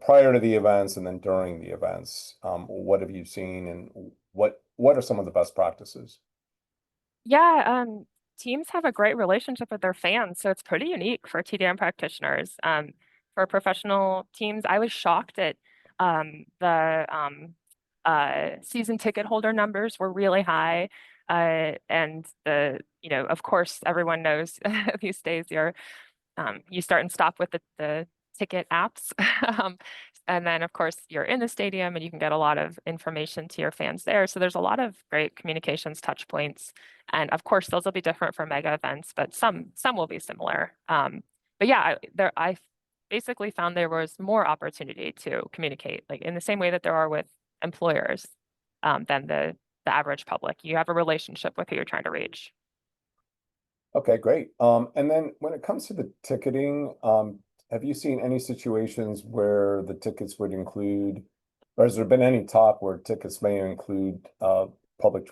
S1: Prior to the events and then during the events, what have you seen, and what are some of the best practices?
S4: Yeah, teams have a great relationship with their fans, so it's pretty unique for TDM practitioners. For professional teams, I was shocked at the season ticket holder numbers were really high. And you know, of course, everyone knows these days you start and stop with the ticket apps. And then, of course, you're in the stadium and you can get a lot of information to your fans there. So there's a lot of great communications touch points. And of course, those will be different for mega events, but some will be similar. But yeah, I basically found there was more opportunity to communicate, like in the same way that there are with employers, than the average public. You have a relationship with who you're trying to reach.
S1: Okay, great. And then when it comes to the ticketing, have you seen any situations where the tickets would include, or has there been any talk where tickets may include public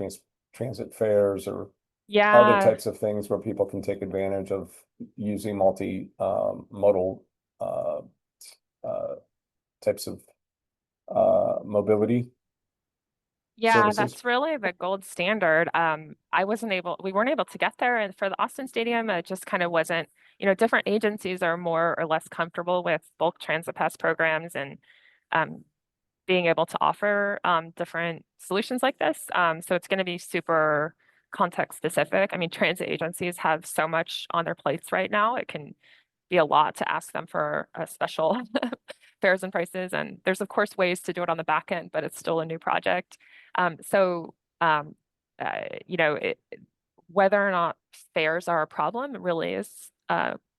S1: transit fares or other
S4: Yeah,
S1: types of things where people can take advantage of using multi-modal types of mobility
S4: yeah,
S1: services?
S4: that's really the gold standard. We weren't able to get there, and for the Austin Stadium, it just kind of wasn't, you know, different agencies are more or less comfortable with bulk transit pass programs and um, being able to offer different solutions like this. So it's going to be super context specific. I mean, transit agencies have so much on their plates right now. It can be a lot to ask them for a special fares and prices. And there's of course ways to do it on the back end, but it's still a new project. So you know, whether or not fares are a problem, it really is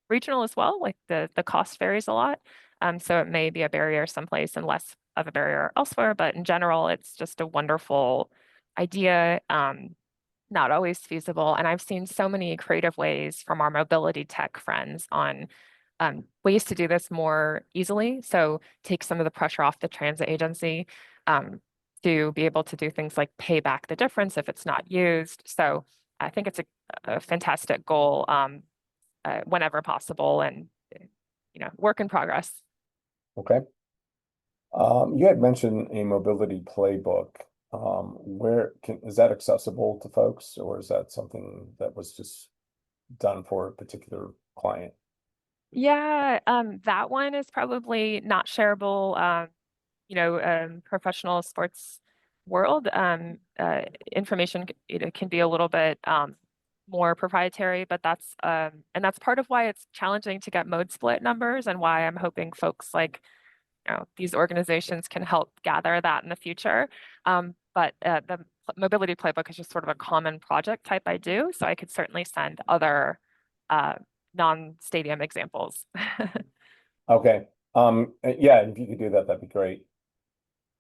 S4: regional as well. Like the cost varies a lot. So it may be a barrier someplace and less of a barrier elsewhere, but in general, it's just a wonderful idea. Not always feasible. And I've seen so many creative ways from our mobility tech friends on ways to do this more easily. So take some of the pressure off the transit agency to be able to do things like pay back the difference if it's not used. So I think it's a fantastic goal whenever possible, and you know, work in progress.
S1: Okay. You had mentioned a mobility playbook. Is that accessible to folks, or is that something that was just done for a particular client?
S4: Yeah, that one is probably not shareable. You know, professional sports world, information can be a little bit more proprietary, but that's part of why it's challenging to get mode split numbers, and why I'm hoping folks like, you know, these organizations can help gather that in the future. But the mobility playbook is just sort of a common project type I do, so I could certainly send other uh, non-stadium examples.
S1: Okay. Yeah, if you could do that, that'd be great.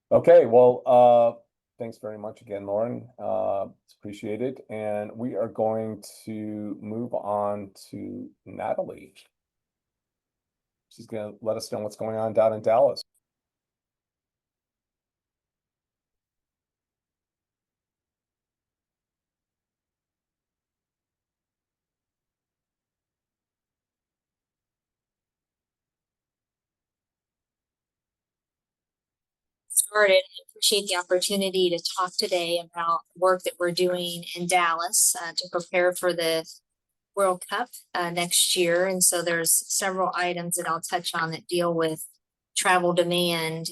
S1: Okay, well, thanks very much again, Lauren. It's appreciated. And we are going to move on to Natalie. She's going to let us know what's going on down in Dallas.
S6: started. I appreciate the opportunity to talk today about work that we're doing in Dallas to prepare for the World Cup next year. And so there's several items that I'll touch on that deal with travel demand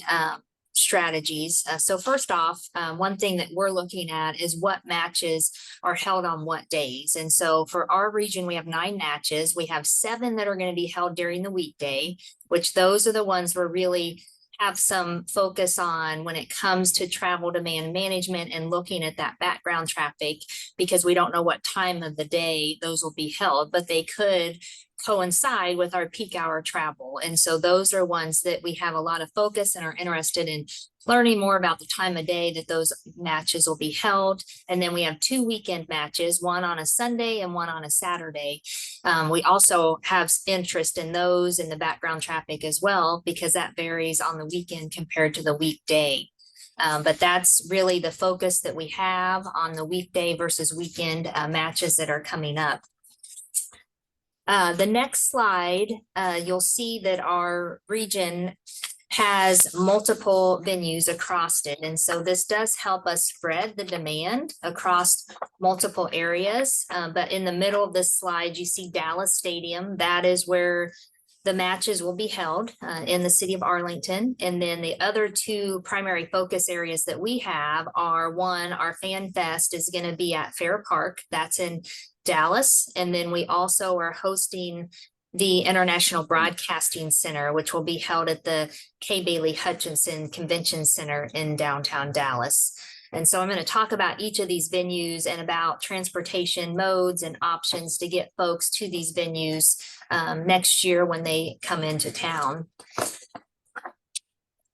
S6: strategies. So first off, one thing that we're looking at is what matches are held on what days. And so for our region, we have 9 matches. We have 7 that are going to be held during the weekday, which those are the ones we're really have some focus on when it comes to travel demand management and looking at that background traffic, because we don't know what time of the day those will be held, but they could coincide with our peak hour travel. And so those are ones that we have a lot of focus and are interested in learning more about the time of day that those matches will be held. And then we have 2 weekend matches, one on a Sunday and one on a Saturday. We also have interest in those in the background traffic as well, because that varies on the weekend compared to the weekday. But that's really the focus that we have on the weekday versus weekend matches that are coming up. The next slide, you'll see that our region has multiple venues across it. And so this does help us spread the demand across multiple areas. But in the middle of this slide, you see Dallas Stadium. That is where the matches will be held in the city of Arlington. And then the other 2 primary focus areas that we have are, one, our Fan Fest is going to be at Fair Park. That's in Dallas. And then we also are hosting the International Broadcasting Center, which will be held at the K. Bailey Hutchinson Convention Center in downtown Dallas. And so I'm going to talk about each of these venues and about transportation modes and options to get folks to these venues next year when they come into town.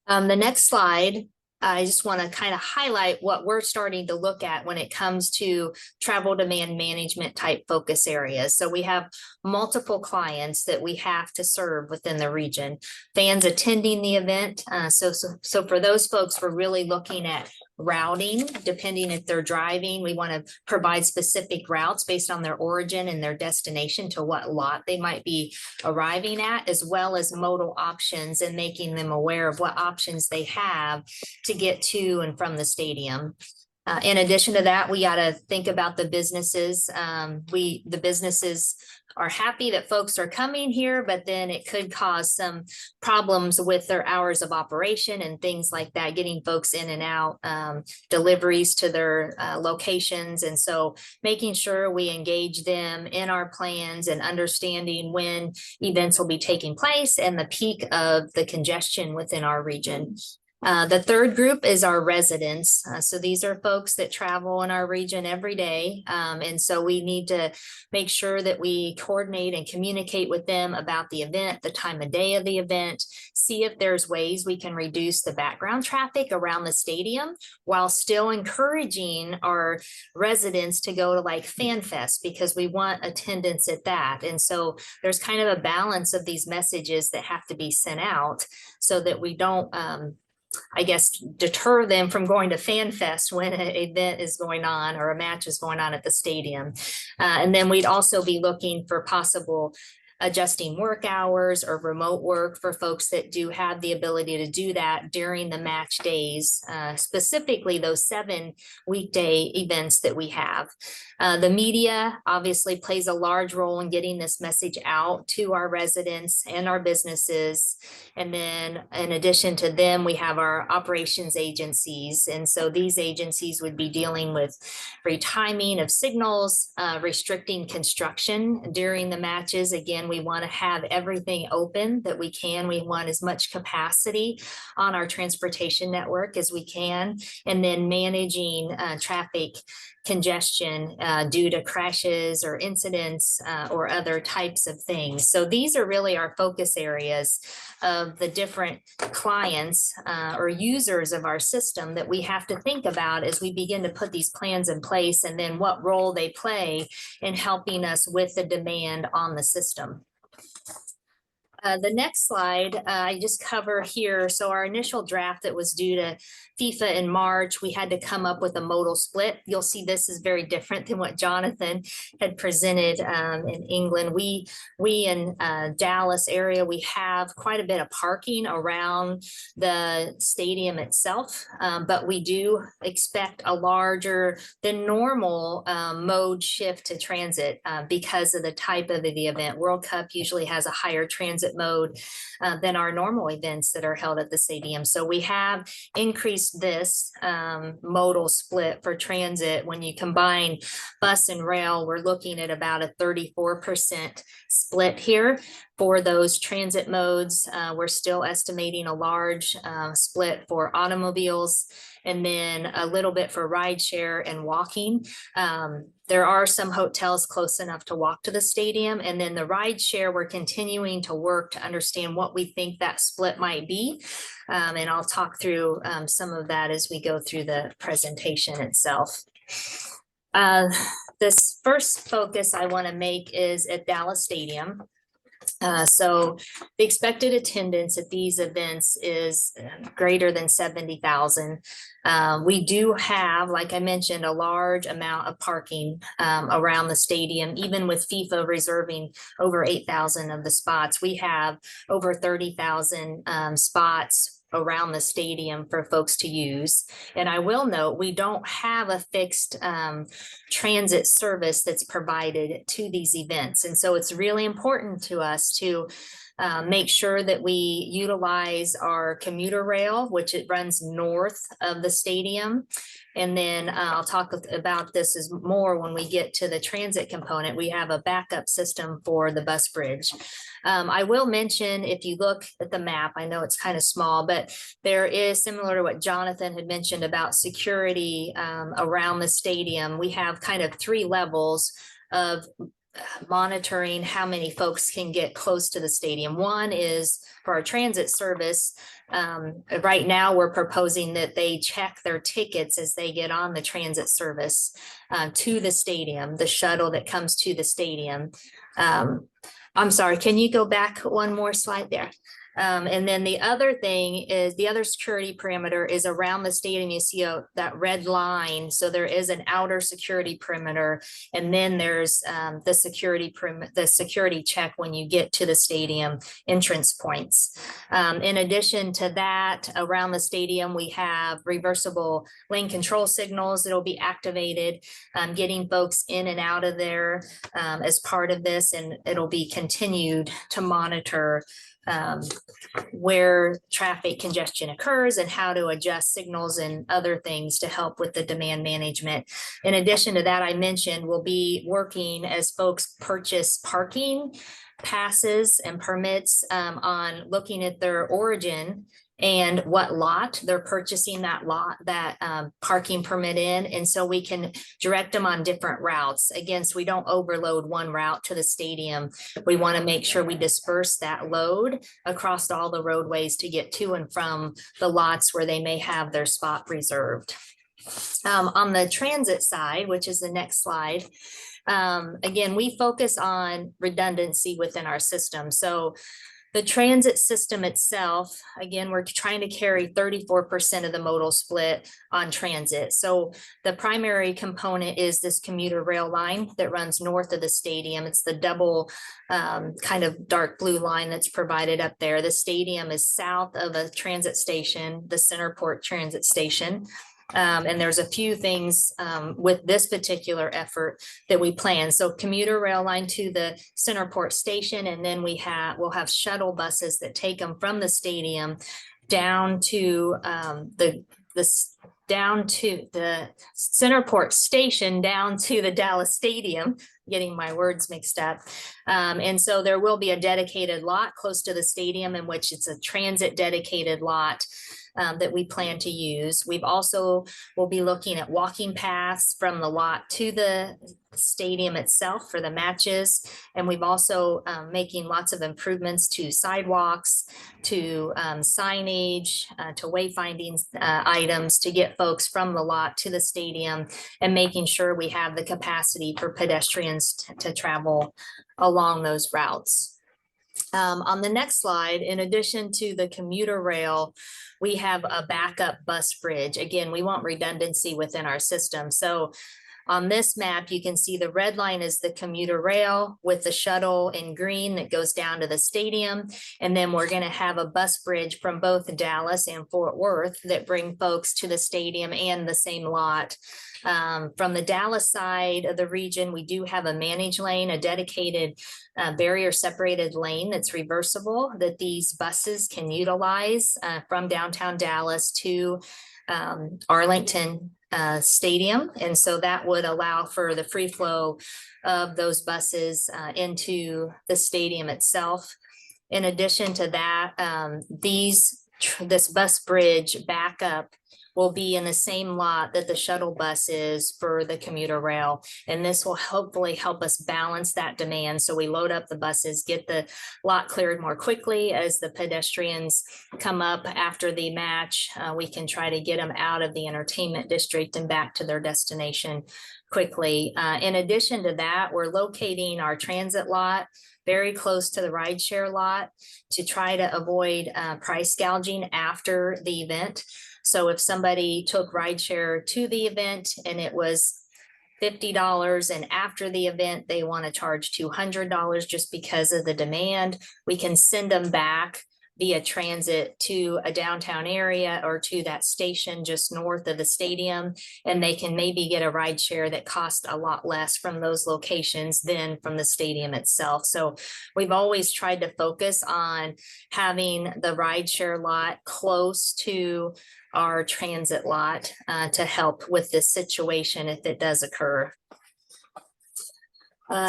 S6: The next slide, I just want to kind of highlight what we're starting to look at when it comes to travel demand management type focus areas. So we have multiple clients that we have to serve within the region. Fans attending the event. So for those folks, we're really looking at routing, depending if they're driving. We want to provide specific routes based on their origin and their destination to what lot they might be arriving at, as well as modal options and making them aware of what options they have to get to and from the stadium. In addition to that, we got to think about the businesses. The businesses are happy that folks are coming here, but then it could cause some problems with their hours of operation and things like that, getting folks in and out, deliveries to their locations. And so making sure we engage them in our plans and understanding when events will be taking place and the peak of the congestion within our region. The third group is our residents. So these are folks that travel in our region every day. And so we need to make sure that we coordinate and communicate with them about the event, the time of day of the event, see if there's ways we can reduce the background traffic around the stadium while still encouraging our residents to go to like Fan Fest, because we want attendance at that. And so there's kind of a balance of these messages that have to be sent out so that we don't I guess, deter them from going to Fan Fest when an event is going on or a match is going on at the stadium. And then we'd also be looking for possible adjusting work hours or remote work for folks that do have the ability to do that during the match days, specifically those 7 weekday events that we have. The media obviously plays a large role in getting this message out to our residents and our businesses. And then in addition to them, we have our operations agencies. And so these agencies would be dealing with retiming of signals, restricting construction during the matches. Again, we want to have everything open that we can. We want as much capacity on our transportation network as we can, and then managing traffic congestion due to crashes or incidents or other types of things. So these are really our focus areas of the different clients or users of our system that we have to think about as we begin to put these plans in place, and then what role they play in helping us with the demand on the system. The next slide, I just cover here. So our initial draft that was due to FIFA in March, we had to come up with a modal split. You'll see this is very different than what Jonathan had presented in England. We in Dallas area, we have quite a bit of parking around the stadium itself, but we do expect a larger than normal mode shift to transit because of the type of the event. World Cup usually has a higher transit mode than our normal events that are held at the stadium. So we have increased this modal split for transit. When you combine bus and rail, we're looking at about a 34% split here. For those transit modes, we're still estimating a large split for automobiles, and then a little bit for rideshare and walking. There are some hotels close enough to walk to the stadium, and then the rideshare, we're continuing to work to understand what we think that split might be. And I'll talk through some of that as we go through the presentation itself. This first focus I want to make is at Dallas Stadium. So the expected attendance at these events is greater than 70,000. We do have, like I mentioned, a large amount of parking around the stadium. Even with FIFA reserving over 8,000 of the spots, we have over 30,000 spots around the stadium for folks to use. And I will note, we don't have a fixed transit service that's provided to these events. And so it's really important to us to make sure that we utilize our commuter rail, which it runs north of the stadium. And then I'll talk about this as more when we get to the transit component. We have a backup system for the bus bridge. I will mention, if you look at the map, I know it's kind of small, but there is, similar to what Jonathan had mentioned about security around the stadium, we have kind of 3 levels of monitoring how many folks can get close to the stadium. One is for our transit service. Right now, we're proposing that they check their tickets as they get on the transit service to the stadium, the shuttle that comes to the stadium. I'm sorry, can you go back one more slide there? And then the other thing is, the other security parameter is around the stadium. You see that red line. So there is an outer security perimeter, and then there's the security check when you get to the stadium entrance points. In addition to that, around the stadium, we have reversible lane control signals that will be activated, getting folks in and out of there as part of this, and it'll be continued to monitor where traffic congestion occurs and how to adjust signals and other things to help with the demand management. In addition to that, I mentioned we'll be working as folks purchase parking passes and permits on looking at their origin and what lot they're purchasing that parking permit in. And so we can direct them on different routes. Again, so we don't overload one route to the stadium. We want to make sure we disperse that load across all the roadways to get to and from the lots where they may have their spot reserved. On the transit side, which is the next slide, again, we focus on redundancy within our system. So the transit system itself, again, we're trying to carry 34% of the modal split on transit. So the primary component is this commuter rail line that runs north of the stadium. It's the double kind of dark blue line that's provided up there. The stadium is south of a transit station, the Centerport transit station. And there's a few things with this particular effort that we plan. So commuter rail line to the Centerport station, and then we'll have shuttle buses that take them from the stadium down to the Centerport station down to the Dallas Stadium, getting my words mixed up. And so there will be a dedicated lot close to the stadium in which it's a transit dedicated lot that we plan to use. We'll be looking at walking paths from the lot to the stadium itself for the matches. And we've also making lots of improvements to sidewalks, to signage, to wayfinding items to get folks from the lot to the stadium, and making sure we have the capacity for pedestrians to travel along those routes. On the next slide, in addition to the commuter rail, we have a backup bus bridge. Again, we want redundancy within our system. So on this map, you can see the red line is the commuter rail with the shuttle in green that goes down to the stadium. And then we're going to have a bus bridge from both Dallas and Fort Worth that bring folks to the stadium and the same lot. From the Dallas side of the region, we do have a managed lane, a dedicated barrier separated lane that's reversible that these buses can utilize from downtown Dallas to Arlington Stadium. And so that would allow for the free flow of those buses into the stadium itself. In addition to that, this bus bridge backup will be in the same lot that the shuttle bus is for the commuter rail. And this will hopefully help us balance that demand. So we load up the buses, get the lot cleared more quickly as the pedestrians come up after the match. We can try to get them out of the entertainment district and back to their destination quickly. In addition to that, we're locating our transit lot very close to the rideshare lot to try to avoid price gouging after the event. So if somebody took rideshare to the event and it was $50 and after the event they want to charge $200 just because of the demand, we can send them back via transit to a downtown area or to that station just north of the stadium, and they can maybe get a ride share that costs a lot less from those locations than from the stadium itself. So we've always tried to focus on having the ride share lot close to our transit lot to help with this situation if it does occur.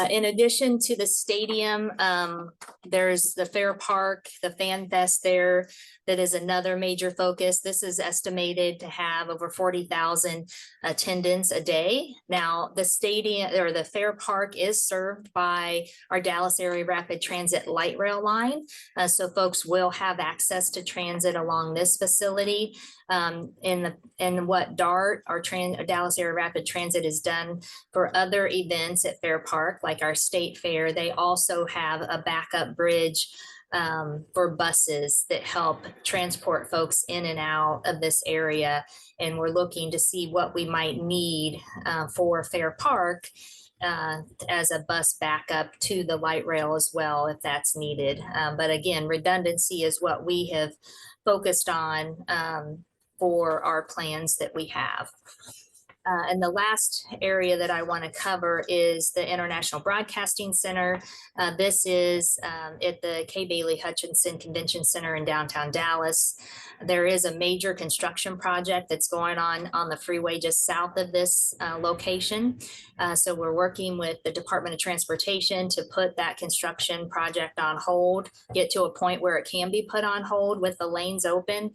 S6: In addition to the stadium, there's the Fair Park, the Fan Fest there. That is another major focus. This is estimated to have over 40,000 attendants a day. Now, the stadium or the Fair Park is served by our Dallas Area Rapid Transit light rail line. So folks will have access to transit along this facility. In what DART, our Dallas Area Rapid Transit, is done for other events at Fair Park, like our state fair. They also have a backup bridge for buses that help transport folks in and out of this area. And we're looking to see what we might need for Fair Park as a bus backup to the light rail as well, if that's needed. But again, redundancy is what we have focused on for our plans that we have. And the last area that I want to cover is the International Broadcasting Center. This is at the Kay Bailey Hutchinson Convention Center in downtown Dallas. There is a major construction project that's going on the freeway just south of this location. So we're working with the Department of Transportation to put that construction project on hold, get to a point where it can be put on hold with the lanes open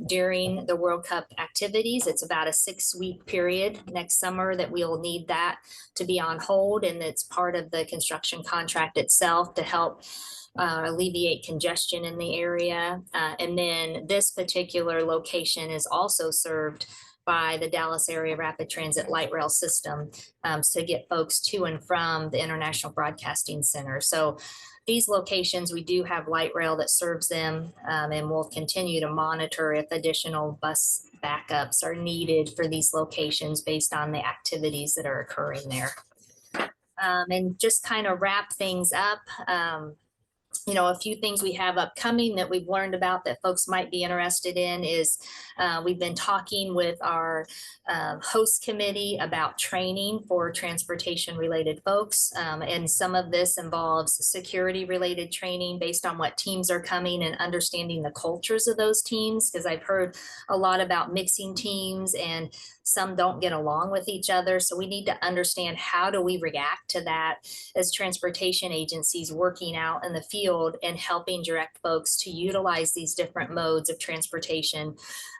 S6: during the World Cup activities. It's about a 6-week period next summer that we'll need that to be on hold, and it's part of the construction contract itself to help alleviate congestion in the area. And then this particular location is also served by the Dallas Area Rapid Transit light rail system to get folks to and from the International Broadcasting Center. So these locations, we do have light rail that serves them, and we'll continue to monitor if additional bus backups are needed for these locations based on the activities that are occurring there. And just kind of wrap things up. You know, a few things we have upcoming that we've learned about that folks might be interested in is we've been talking with our host committee about training for transportation related folks. And some of this involves security related training based on what teams are coming and understanding the cultures of those teams, because I've heard a lot about mixing teams and some don't get along with each other. So we need to understand, how do we react to that as transportation agencies working out in the field and helping direct folks to utilize these different modes of transportation.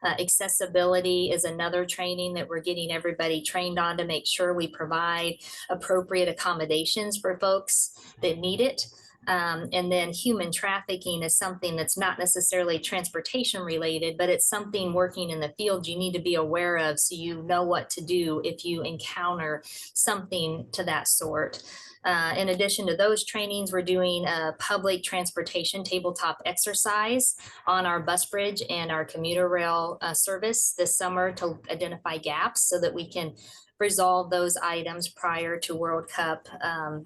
S6: Accessibility is another training that we're getting everybody trained on to make sure we provide appropriate accommodations for folks that need it. And then human trafficking is something that's not necessarily transportation related, but it's something working in the field you need to be aware of so you know what to do if you encounter something to that sort. In addition to those trainings, we're doing a public transportation tabletop exercise on our bus bridge and our commuter rail service this summer to identify gaps so that we can resolve those items prior to World Cup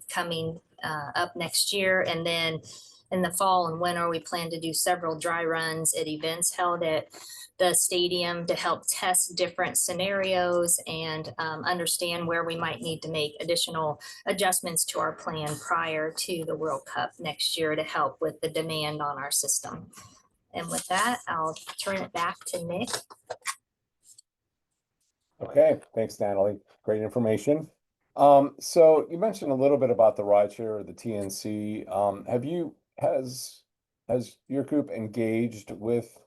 S6: coming up next year. And then in the fall and winter, we plan to do several dry runs at events held at the stadium to help test different scenarios and understand where we might need to make additional adjustments to our plan prior to the World Cup next year to help with the demand on our system. And with that, I'll turn it back to Nick.
S1: Okay, thanks, Natalie. Great information. So you mentioned a little bit about the rideshare or the TNC. Has your group engaged with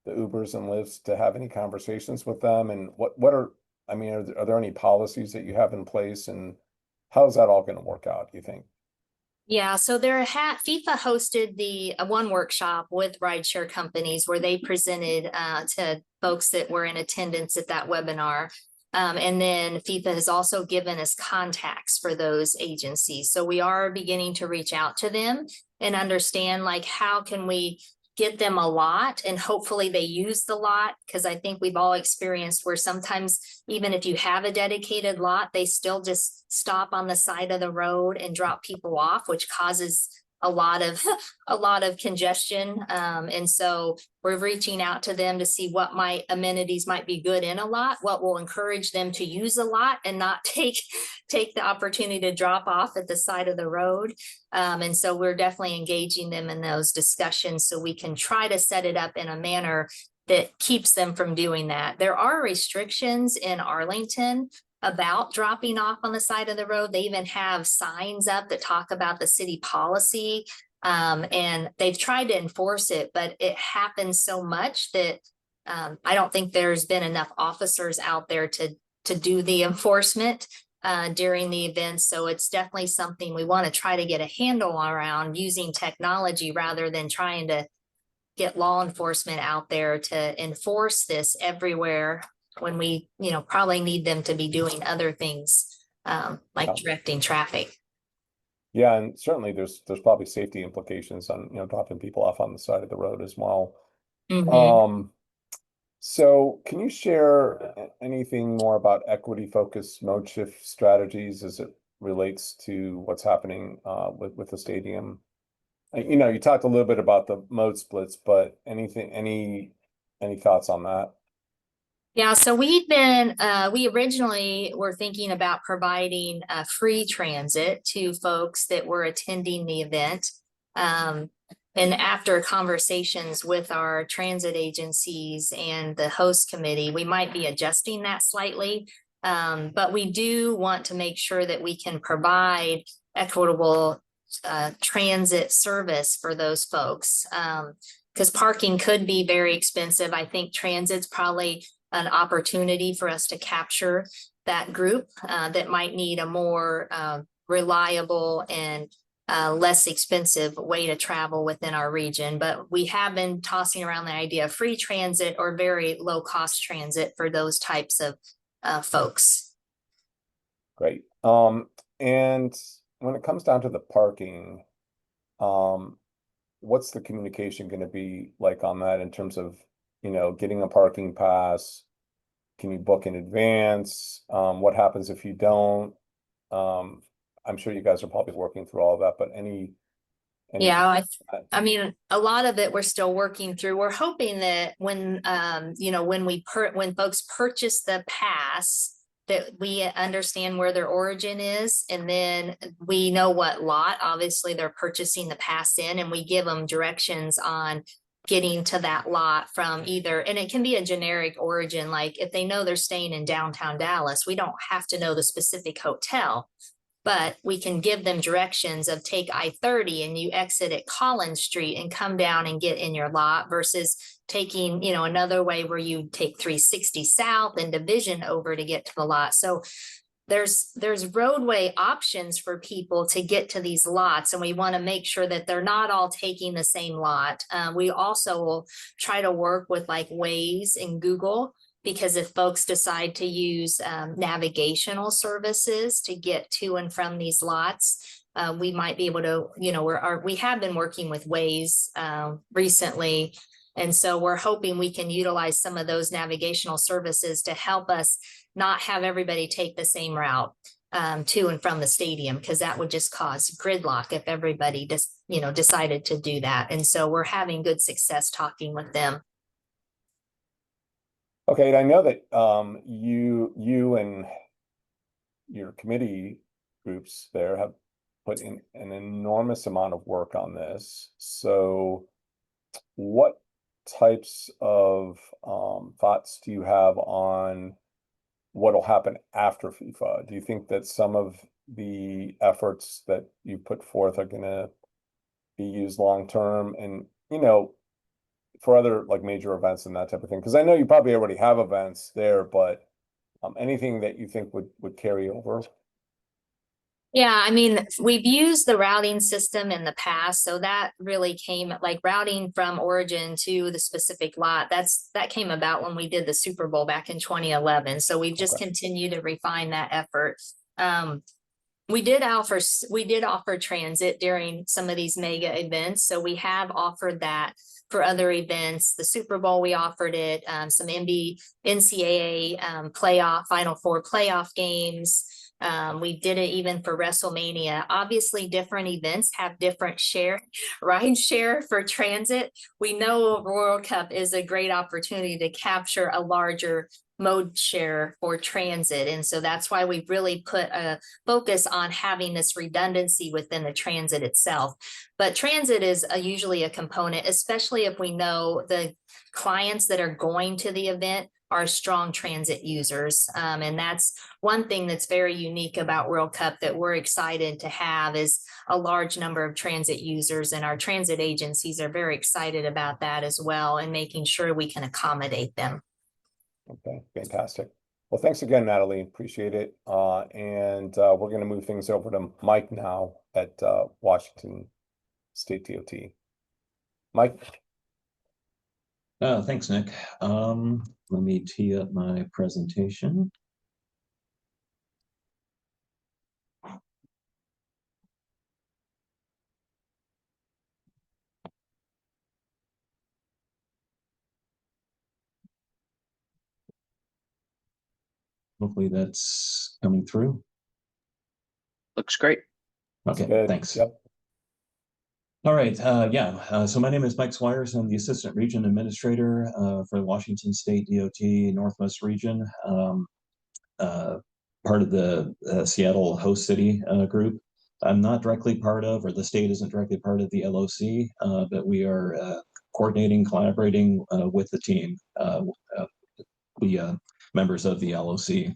S1: the Ubers and Lyfts to have any conversations with them? And are there any policies that you have in place, and how's that all going to work out, do you think?
S6: Yeah, so FIFA hosted the one workshop with rideshare companies where they presented to folks that were in attendance at that webinar. And then FIFA has also given us contacts for those agencies. So we are beginning to reach out to them and understand, like, how can we get them a lot, and hopefully they use the lot, because I think we've all experienced where sometimes even if you have a dedicated lot, they still just stop on the side of the road and drop people off, which causes a lot of congestion. And so we're reaching out to them to see what amenities might be good in a lot, what will encourage them to use a lot and not take the opportunity to drop off at the side of the road. And so we're definitely engaging them in those discussions so we can try to set it up in a manner that keeps them from doing that. There are restrictions in Arlington about dropping off on the side of the road. They even have signs up that talk about the city policy, and they've tried to enforce it, but it happens so much that I don't think there's been enough officers out there to do the enforcement during the event. So it's definitely something we want to try to get a handle around using technology rather than trying to get law enforcement out there to enforce this everywhere, when we, probably need them to be doing other things, like directing traffic.
S1: Yeah, and certainly there's probably safety implications on, dropping people off on the side of the road as well.
S6: Mhm.
S1: So can you share anything more about equity-focused mode shift strategies as it relates to what's happening with the stadium? You talked a little bit about the mode splits, but any thoughts on that?
S6: Yeah, so we originally were thinking about providing free transit to folks that were attending the event. And after conversations with our transit agencies and the host committee, we might be adjusting that slightly. But we do want to make sure that we can provide equitable transit service for those folks. Because parking could be very expensive. I think transit's probably an opportunity for us to capture that group that might need a more reliable and less expensive way to travel within our region. But we have been tossing around the idea of free transit or very low cost transit for those types of folks.
S1: Great. And when it comes down to the parking, what's the communication going to be like on that in terms of, getting a parking pass? Can you book in advance? What happens if you don't? I'm sure you guys are probably working through all of that, but any
S6: Yeah, I mean, a lot of it we're still working through. We're hoping that when when folks purchase the pass, that we understand where their origin is, and then we know what lot obviously they're purchasing the pass in, and we give them directions on getting to that lot from either, and it can be a generic origin, like if they know they're staying in downtown Dallas, we don't have to know the specific hotel, but we can give them directions of take I-30 and you exit at Collins Street and come down and get in your lot, versus taking, another way where you take 360 South and Division over to get to the lot. So there's roadway options for people to get to these lots, and we want to make sure that they're not all taking the same lot. We also will try to work with like Waze and Google, because if folks decide to use navigational services to get to and from these lots, we might be able to, you know, we have been working with Waze recently. And so we're hoping we can utilize some of those navigational services to help us not have everybody take the same route to and from the stadium, because that would just cause gridlock if everybody just, you know, decided to do that. And so we're having good success talking with them.
S1: Okay, and I know that you and your committee groups there have put in an enormous amount of work on this. So what types of thoughts do you have on what'll happen after FIFA? Do you think that some of the efforts that you put forth are gonna be used long term, and, you know, for other like major events and that type of thing? Because I know you probably already have events there, but anything that you think would carry over?
S6: Yeah, I mean, we've used the routing system in the past, so that really came like routing from origin to the specific lot. That came about when we did the Super Bowl back in 2011. So we've just
S1: Okay.
S6: continued to refine that effort. We did offer transit during some of these mega events. So we have offered that for other events. The Super Bowl, we offered it, some NCAA playoff, Final Four playoff games. We did it even for WrestleMania. Obviously, different events have different ride share for transit. We know World Cup is a great opportunity to capture a larger mode share for transit. And so that's why we've really put a focus on having this redundancy within the transit itself. But transit is usually a component, especially if we know the clients that are going to the event are strong transit users. And that's one thing that's very unique about World Cup that we're excited to have, is a large number of transit users, and our transit agencies are very excited about that as well, and making sure we can accommodate them.
S1: Okay, fantastic. Well, thanks again, Natalie. Appreciate it. And we're going to move things over to Mike now at Washington State DOT. Mike.
S7: Thanks, Nick. Let me tee up my presentation. Hopefully that's coming through.
S5: Looks great.
S7: Okay,
S1: Good.
S7: thanks.
S1: Yep.
S7: All right, so my name is Mike Squires. I'm the Assistant Region Administrator for the Washington State DOT Northwest Region, part of the Seattle host city group. I'm not directly part of, or the state isn't directly part of the LOC, but we are coordinating, collaborating with the team, the members of the LOC.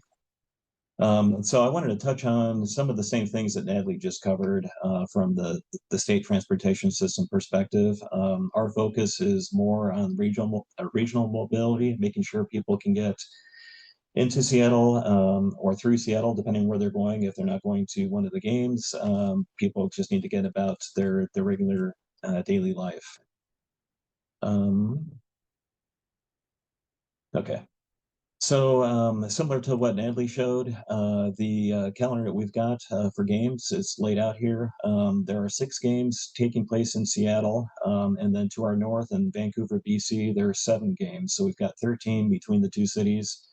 S7: So I wanted to touch on some of the same things that Natalie just covered from the state transportation system perspective. Our focus is more on regional mobility, making sure people can get into Seattle or through Seattle, depending where they're going. If they're not going to one of the games, people just need to get about their regular daily life. Okay. So similar to what Natalie showed, the calendar that we've got for games is laid out here. There are 6 games taking place in Seattle, and then to our north in Vancouver, BC, there are 7 games. So we've got 13 between the 2 cities.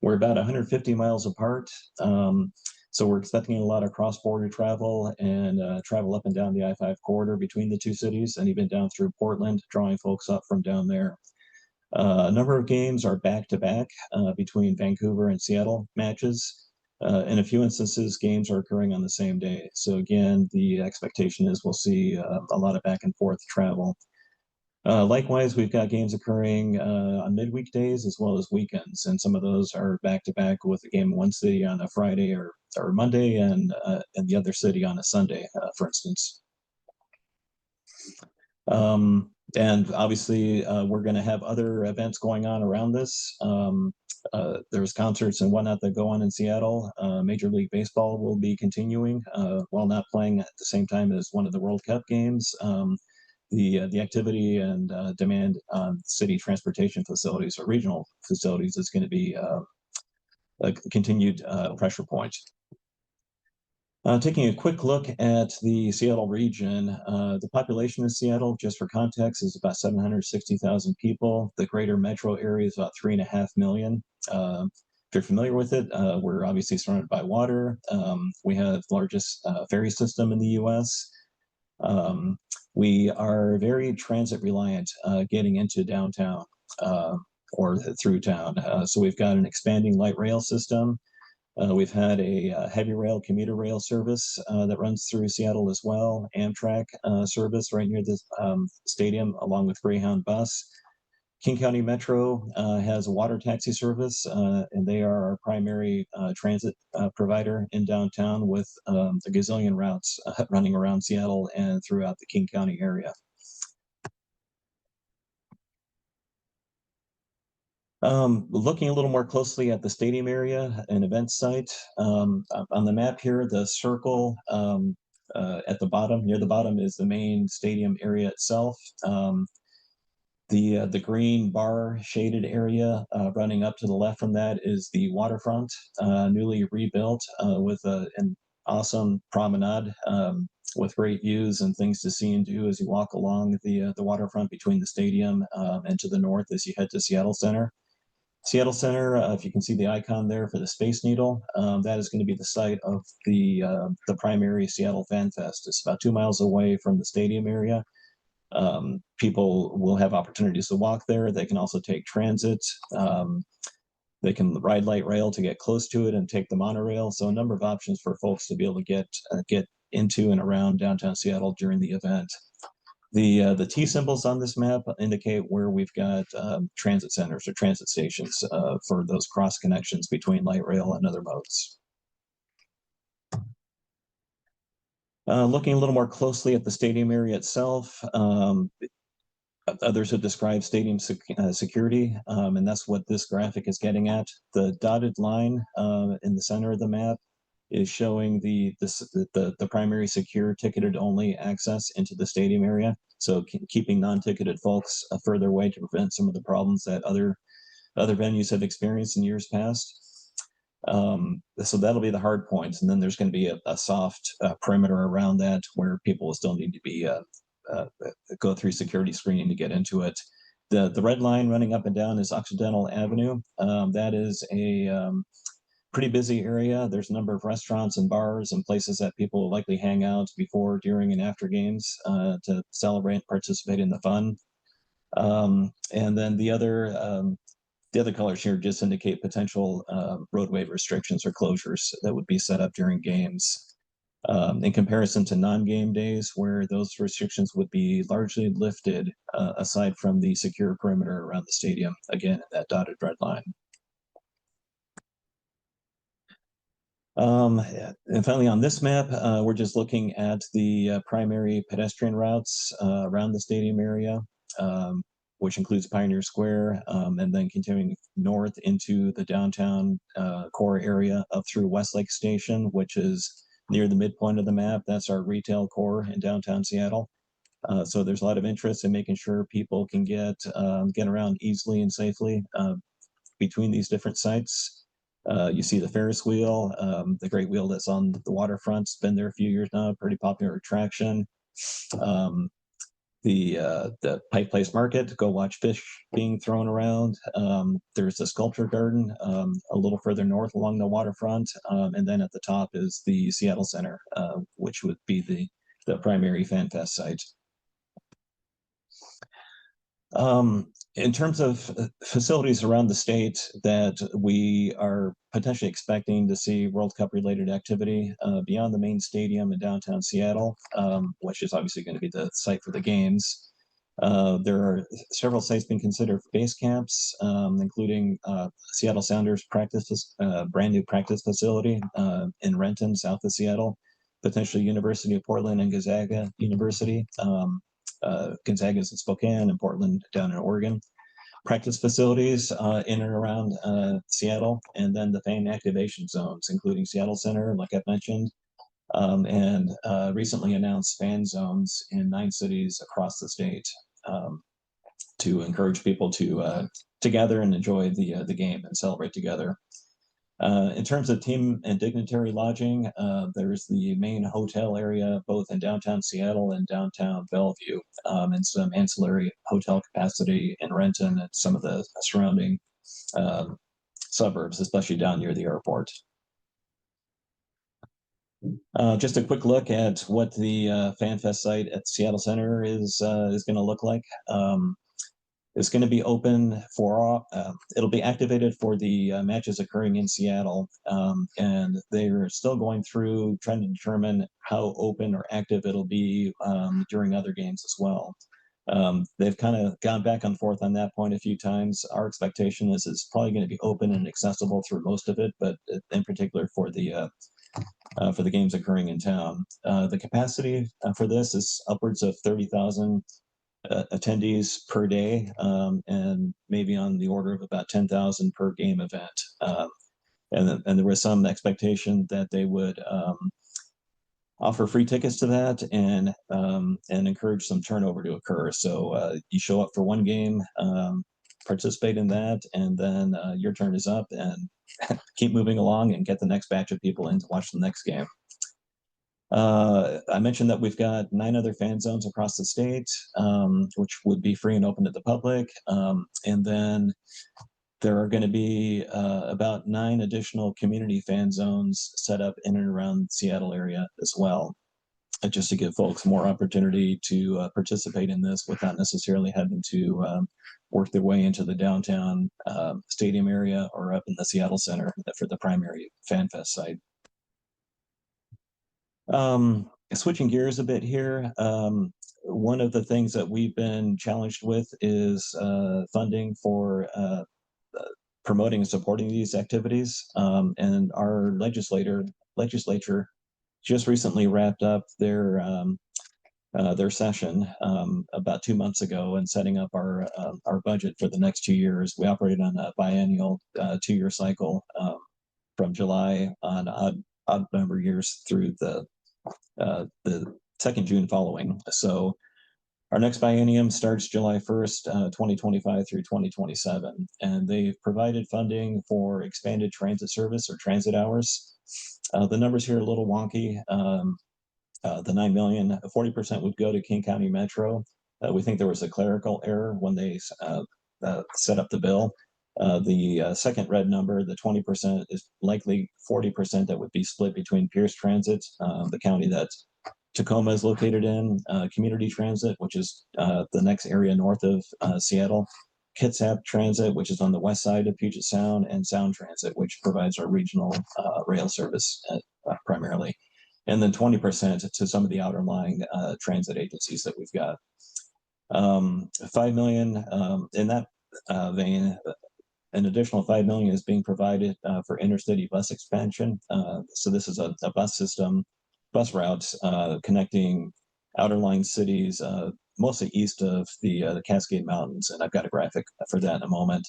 S7: We're about 150 miles apart. So we're expecting a lot of cross-border travel and travel up and down the I-5 corridor between the 2 cities, and even down through Portland, drawing folks up from down there. A number of games are back-to-back between Vancouver and Seattle matches. In a few instances, games are occurring on the same day. So again, the expectation is we'll see a lot of back and forth travel. Likewise, we've got games occurring on midweek days as well as weekends, and some of those are back-to-back with a game in one city on a Friday or Monday, and the other city on a Sunday, for instance. And obviously, we're going to have other events going on around this. There's concerts and whatnot that go on in Seattle. Major League Baseball will be continuing while not playing at the same time as one of the World Cup games. The activity and demand on city transportation facilities or regional facilities is going to be a continued pressure point. Taking a quick look at the Seattle region, the population of Seattle, just for context, is about 760,000 people. The greater metro area is about 3.5 million. If you're familiar with it, we're obviously surrounded by water. We have the largest ferry system in the US. We are very transit reliant getting into downtown or through town. So we've got an expanding light rail system. We've had a heavy rail commuter rail service that runs through Seattle as well. Amtrak service right near the stadium, along with Greyhound bus. King County Metro has a water taxi service, and they are our primary transit provider in downtown with a gazillion routes running around Seattle and throughout the King County area. Looking a little more closely at the stadium area and event site, on the map here, the circle at the bottom, near the bottom, is the main stadium area itself. The green bar shaded area running up to the left from that is the waterfront, newly rebuilt with an awesome promenade with great views and things to see and do as you walk along the waterfront between the stadium and to the north as you head to Seattle Center. Seattle Center, if you can see the icon there for the Space Needle, that is going to be the site of the primary Seattle Fan Fest. It's about 2 miles away from the stadium area. People will have opportunities to walk there. They can also take transit. They can ride light rail to get close to it and take the monorail. So a number of options for folks to be able to get into and around downtown Seattle during the event. The T symbols on this map indicate where we've got transit centers or transit stations for those cross connections between light rail and other modes. Looking a little more closely at the stadium area itself, others have described stadium security, and that's what this graphic is getting at. The dotted line in the center of the map is showing the primary secure ticketed only access into the stadium area. So keeping non-ticketed folks further away to prevent some of the problems that other venues have experienced in years past. So that'll be the hard points. And then there's going to be a soft perimeter around that where people will still need to be go through security screening to get into it. The red line running up and down is Occidental Avenue. That is a pretty busy area. There's a number of restaurants and bars and places that people will likely hang out before, during, and after games to celebrate and participate in the fun. And then the other colors here just indicate potential roadway restrictions or closures that would be set up during games. In comparison to non-game days, where those restrictions would be largely lifted, aside from the secure perimeter around the stadium, again, that dotted red line. And finally, on this map, we're just looking at the primary pedestrian routes around the stadium area, which includes Pioneer Square, and then continuing north into the downtown core area up through Westlake Station, which is near the midpoint of the map. That's our retail core in downtown Seattle. So there's a lot of interest in making sure people can get around easily and safely between these different sites. You see the Ferris wheel, the great wheel that's on the waterfront. It's been there a few years now, pretty popular attraction. The Pike Place Market, go watch fish being thrown around. There's the sculpture garden a little further north along the waterfront. And then at the top is the Seattle Center, which would be the primary Fan Fest site. In terms of facilities around the state that we are potentially expecting to see World Cup related activity beyond the main stadium in downtown Seattle, which is obviously going to be the site for the games. There are several sites being considered for base camps, including Seattle Sounders brand new practice facility in Renton, south of Seattle, potentially University of Portland and Gonzaga University. Gonzaga's in Spokane, and Portland down in Oregon. Practice facilities in and around Seattle, and then the fan activation zones, including Seattle Center, like I've mentioned, and recently announced fan zones in 9 cities across the state to encourage people to gather and enjoy the game and celebrate together. In terms of team and dignitary lodging, there's the main hotel area, both in downtown Seattle and downtown Bellevue, and some ancillary hotel capacity in Renton and some of the surrounding suburbs, especially down near the airport. Just a quick look at what the FanFest site at Seattle Center is going to look like. It's going to be open for, it'll be activated for the matches occurring in Seattle, and they're still going through trying to determine how open or active it'll be during other games as well. They've kind of gone back and forth on that point a few times. Our expectation is it's probably going to be open and accessible through most of it, but in particular for the games occurring in town. The capacity for this is upwards of 30,000 attendees per day, and maybe on the order of about 10,000 per game event. And there was some expectation that they would offer free tickets to that and encourage some turnover to occur. So you show up for one game, participate in that, and then your turn is up, and keep moving along and get the next batch of people in to watch the next game. I mentioned that we've got 9 other fan zones across the state, which would be free and open to the public. And then there are going to be about 9 additional community fan zones set up in and around the Seattle area as well, just to give folks more opportunity to participate in this without necessarily having to work their way into the downtown stadium area or up in the Seattle Center for the primary FanFest site. Switching gears a bit here, one of the things that we've been challenged with is funding for promoting and supporting these activities. And our legislature just recently wrapped up their session about 2 months ago and setting up our budget for the next 2 years. We operate on a biennial 2-year cycle from July on odd number years through the second June following. So our next biennium starts July 1st, 2025 through 2027, and they've provided funding for expanded transit service or transit hours. The numbers here are a little wonky. The $9 million, 40% would go to King County Metro. We think there was a clerical error when they set up the bill. The second red number, the 20%, is likely 40% that would be split between Pierce Transit, the county that Tacoma is located in, Community Transit, which is the next area north of Seattle, Kitsap Transit, which is on the west side of Puget Sound, and Sound Transit, which provides our regional rail service primarily. And then 20% to some of the outerlying transit agencies that we've got. $5 million in that vein. An additional $5 million is being provided for intercity bus expansion. So this is a bus system, bus routes connecting outerlying cities, mostly east of the Cascade Mountains, and I've got a graphic for that in a moment.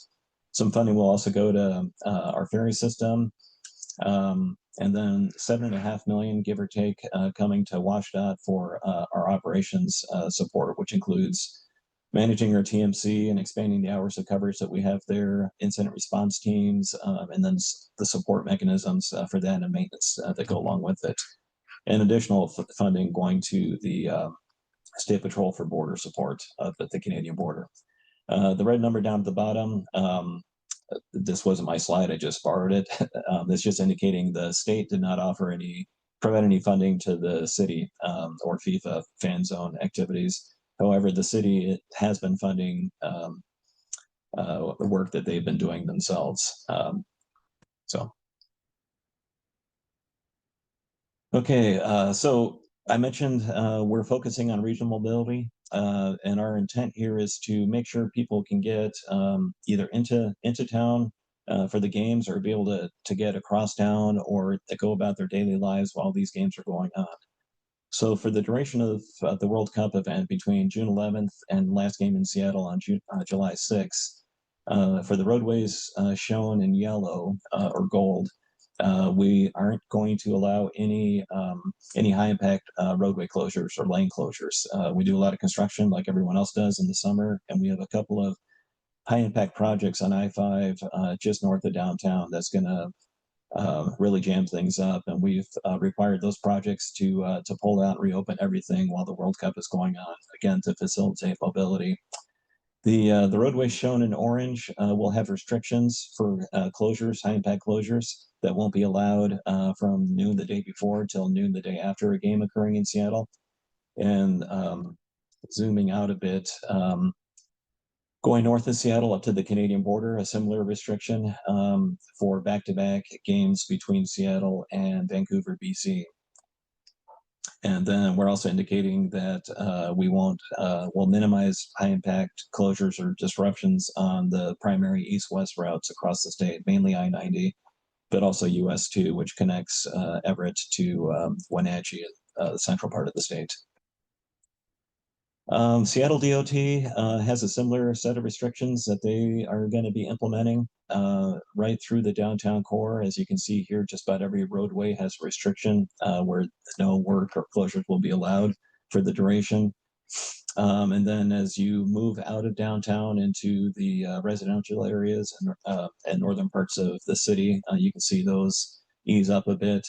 S7: Some funding will also go to our ferry system, and then $7.5 million, give or take, coming to WashDOT for our operations support, which includes managing our TMC and expanding the hours of coverage that we have there, incident response teams, and then the support mechanisms for that and maintenance that go along with it. And additional funding going to the State Patrol for border support at the Canadian border. The red number down at the bottom, this wasn't my slide, I just borrowed it. It's just indicating the state did not provide any funding to the city or FIFA fan zone activities. However, the city has been funding the work that they've been doing themselves. Okay, so I mentioned we're focusing on regional mobility, and our intent here is to make sure people can get either into town for the games, or be able to get across town, or to go about their daily lives while these games are going on. So for the duration of the World Cup event between June 11th and last game in Seattle on July 6th, for the roadways shown in yellow or gold, we aren't going to allow any high impact roadway closures or lane closures. We do a lot of construction like everyone else does in the summer, and we have a couple of high impact projects on I-5 just north of downtown that's going to really jam things up, and we've required those projects to pull out and reopen everything while the World Cup is going on, again to facilitate mobility. The roadways shown in orange will have restrictions for closures, high impact closures that won't be allowed from noon the day before till noon the day after a game occurring in Seattle. And zooming out a bit, going north of Seattle up to the Canadian border, a similar restriction for back-to-back games between Seattle and Vancouver, BC. And then we're also indicating that we'll minimize high impact closures or disruptions on the primary east-west routes across the state, mainly I-90, but also US 2, which connects Everett to Wenatchee, the central part of the state. Seattle DOT has a similar set of restrictions that they are going to be implementing right through the downtown core. As you can see here, just about every roadway has a restriction where no work or closures will be allowed for the duration. And then as you move out of downtown into the residential areas and northern parts of the city, you can see those ease up a bit.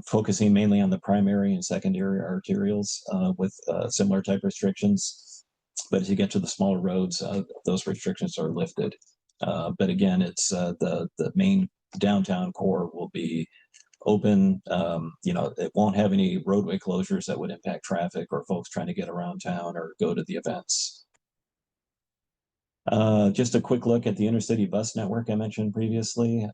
S7: Focusing mainly on the primary and secondary arterials with similar type restrictions. But as you get to the smaller roads, those restrictions are lifted. But again, it's the main downtown core will be open. It won't have any roadway closures that would impact traffic or folks trying to get around town or go to the events. Just a quick look at the intercity bus network I mentioned previously.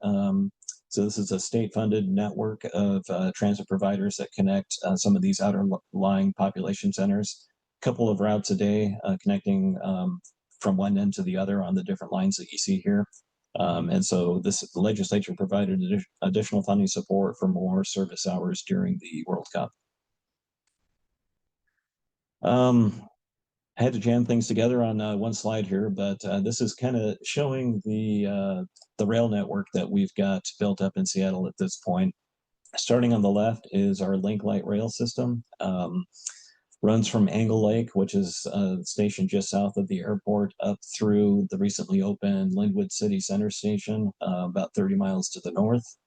S7: So this is a state-funded network of transit providers that connect some of these outer-lying population centers. A couple of routes a day connecting from one end to the other on the different lines that you see here. And so the legislature provided additional funding support for more service hours during the World Cup. I had to jam things together on one slide here, but this is kind of showing the rail network that we've got built up in Seattle at this point. Starting on the left is our Link Light rail system. Runs from Angle Lake, which is stationed just south of the airport, up through the recently opened Linwood City Center station, about 30 miles to the north.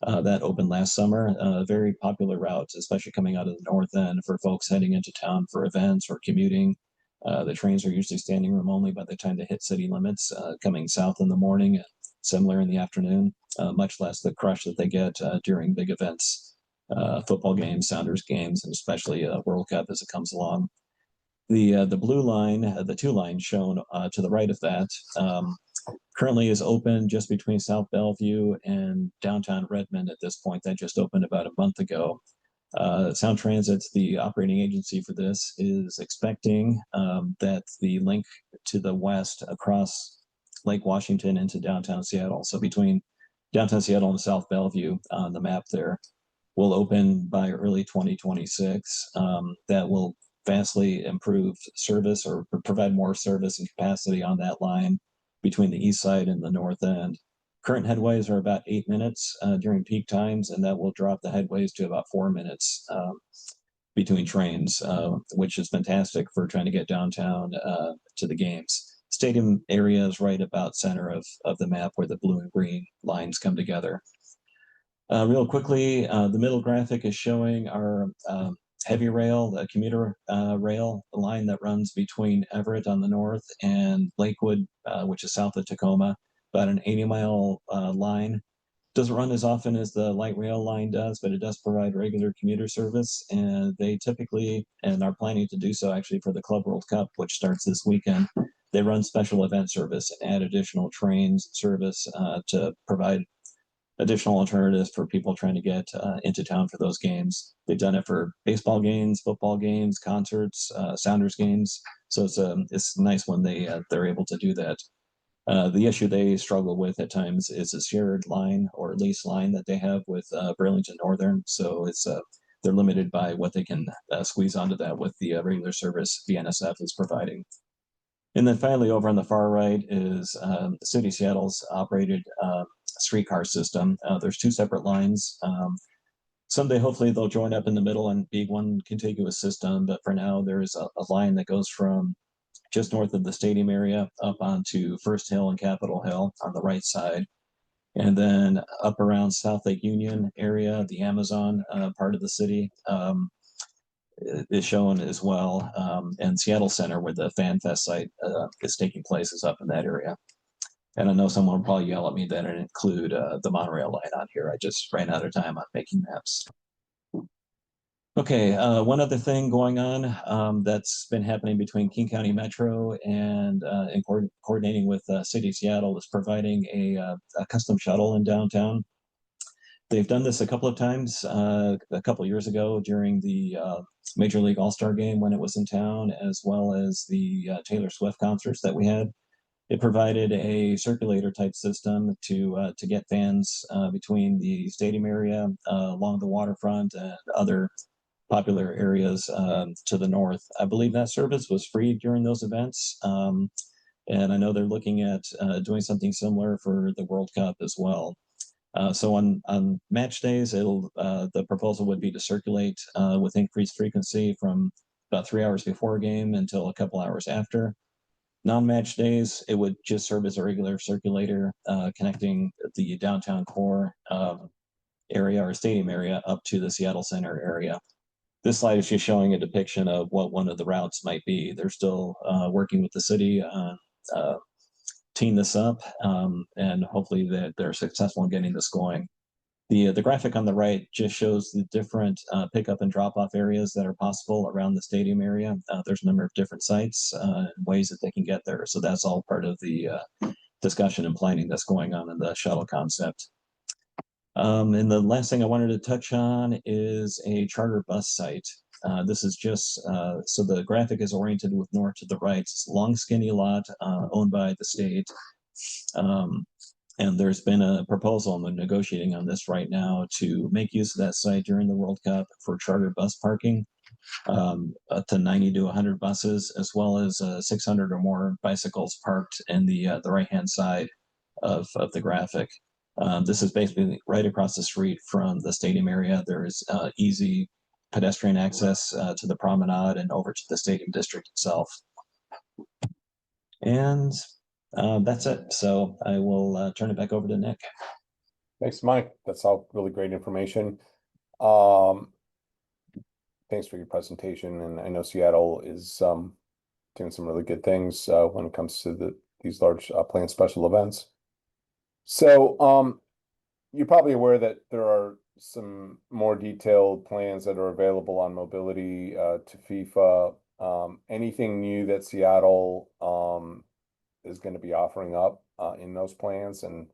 S7: That opened last summer. A very popular route, especially coming out of the north end for folks heading into town for events or commuting. The trains are usually standing room only by the time they hit city limits, coming south in the morning, similar in the afternoon, much less the crush that they get during big events, football games, Sounders games, and especially World Cup as it comes along. The blue line, the two lines shown to the right of that, currently is open just between South Bellevue and downtown Redmond at this point. That just opened about a month ago. Sound Transit, the operating agency for this, is expecting that the link to the west across Lake Washington into downtown Seattle, so between downtown Seattle and South Bellevue on the map there, will open by early 2026. That will vastly improve service or provide more service and capacity on that line between the east side and the north end. Current headways are about 8 minutes during peak times, and that will drop the headways to about 4 minutes between trains, which is fantastic for trying to get downtown to the games. Stadium area is right about center of the map where the blue and green lines come together. Real quickly, the middle graphic is showing our heavy rail, the commuter rail line that runs between Everett on the north and Lakewood, which is south of Tacoma. About an 80-mile line. Doesn't run as often as the light rail line does, but it does provide regular commuter service. And they typically, and are planning to do so actually for the Club World Cup, which starts this weekend, they run special event service and add additional trains service to provide additional alternatives for people trying to get into town for those games. They've done it for baseball games, football games, concerts, Sounders games. So it's nice when they're able to do that. The issue they struggle with at times is a shared line or lease line that they have with Burlington Northern. So it's they're limited by what they can squeeze onto that with the regular service BNSF is providing. And then finally, over on the far right is the City of Seattle's operated streetcar system. There's 2 separate lines. Someday, hopefully, they'll join up in the middle and be one contiguous system. But for now, there's a line that goes from just north of the stadium area up onto First Hill and Capitol Hill on the right side. And then up around South Lake Union area, the Amazon part of the city is shown as well. And Seattle Center, where the Fan Fest site is taking place, is up in that area. And I know someone will probably yell at me that I didn't include the monorail line on here. I just ran out of time on making maps. Okay, one other thing going on that's been happening between King County Metro and coordinating with City of Seattle is providing a custom shuttle in downtown. They've done this a couple of times, a couple of years ago during the Major League All-Star game when it was in town, as well as the Taylor Swift concerts that we had. It provided a circulator type system to get fans between the stadium area, along the waterfront, and other popular areas to the north. I believe that service was free during those events. And I know they're looking at doing something similar for the World Cup as well. So on match days, the proposal would be to circulate with increased frequency from about 3 hours before a game until a couple hours after. Non-match days, it would just serve as a regular circulator connecting the downtown core area or stadium area up to the Seattle Center area. This slide is just showing a depiction of what one of the routes might be. They're still working with the city on teeing this up, and hopefully that they're successful in getting this going. The graphic on the right just shows the different pickup and drop-off areas that are possible around the stadium area. There's a number of different sites and ways that they can get there. So that's all part of the discussion and planning that's going on in the shuttle concept. And the last thing I wanted to touch on is a charter bus site. This is just, so the graphic is oriented with north to the right. It's a long, skinny lot owned by the state. And there's been a proposal, and we're negotiating on this right now, to make use of that site during the World Cup for charter bus parking, up to 90 to 100 buses, as well as 600 or more bicycles parked in the right-hand side of the graphic. This is basically right across the street from the stadium area. There is easy pedestrian access to the promenade and over to the stadium district itself. And that's it. So I will turn it back over to Nick.
S1: Thanks, Mike. That's all really great information. Thanks for your presentation. And I know Seattle is doing some really good things when it comes to these large planned special events. So you're probably aware that there are some more detailed plans that are available on mobility to FIFA. Anything new that Seattle is going to be offering up in those plans? And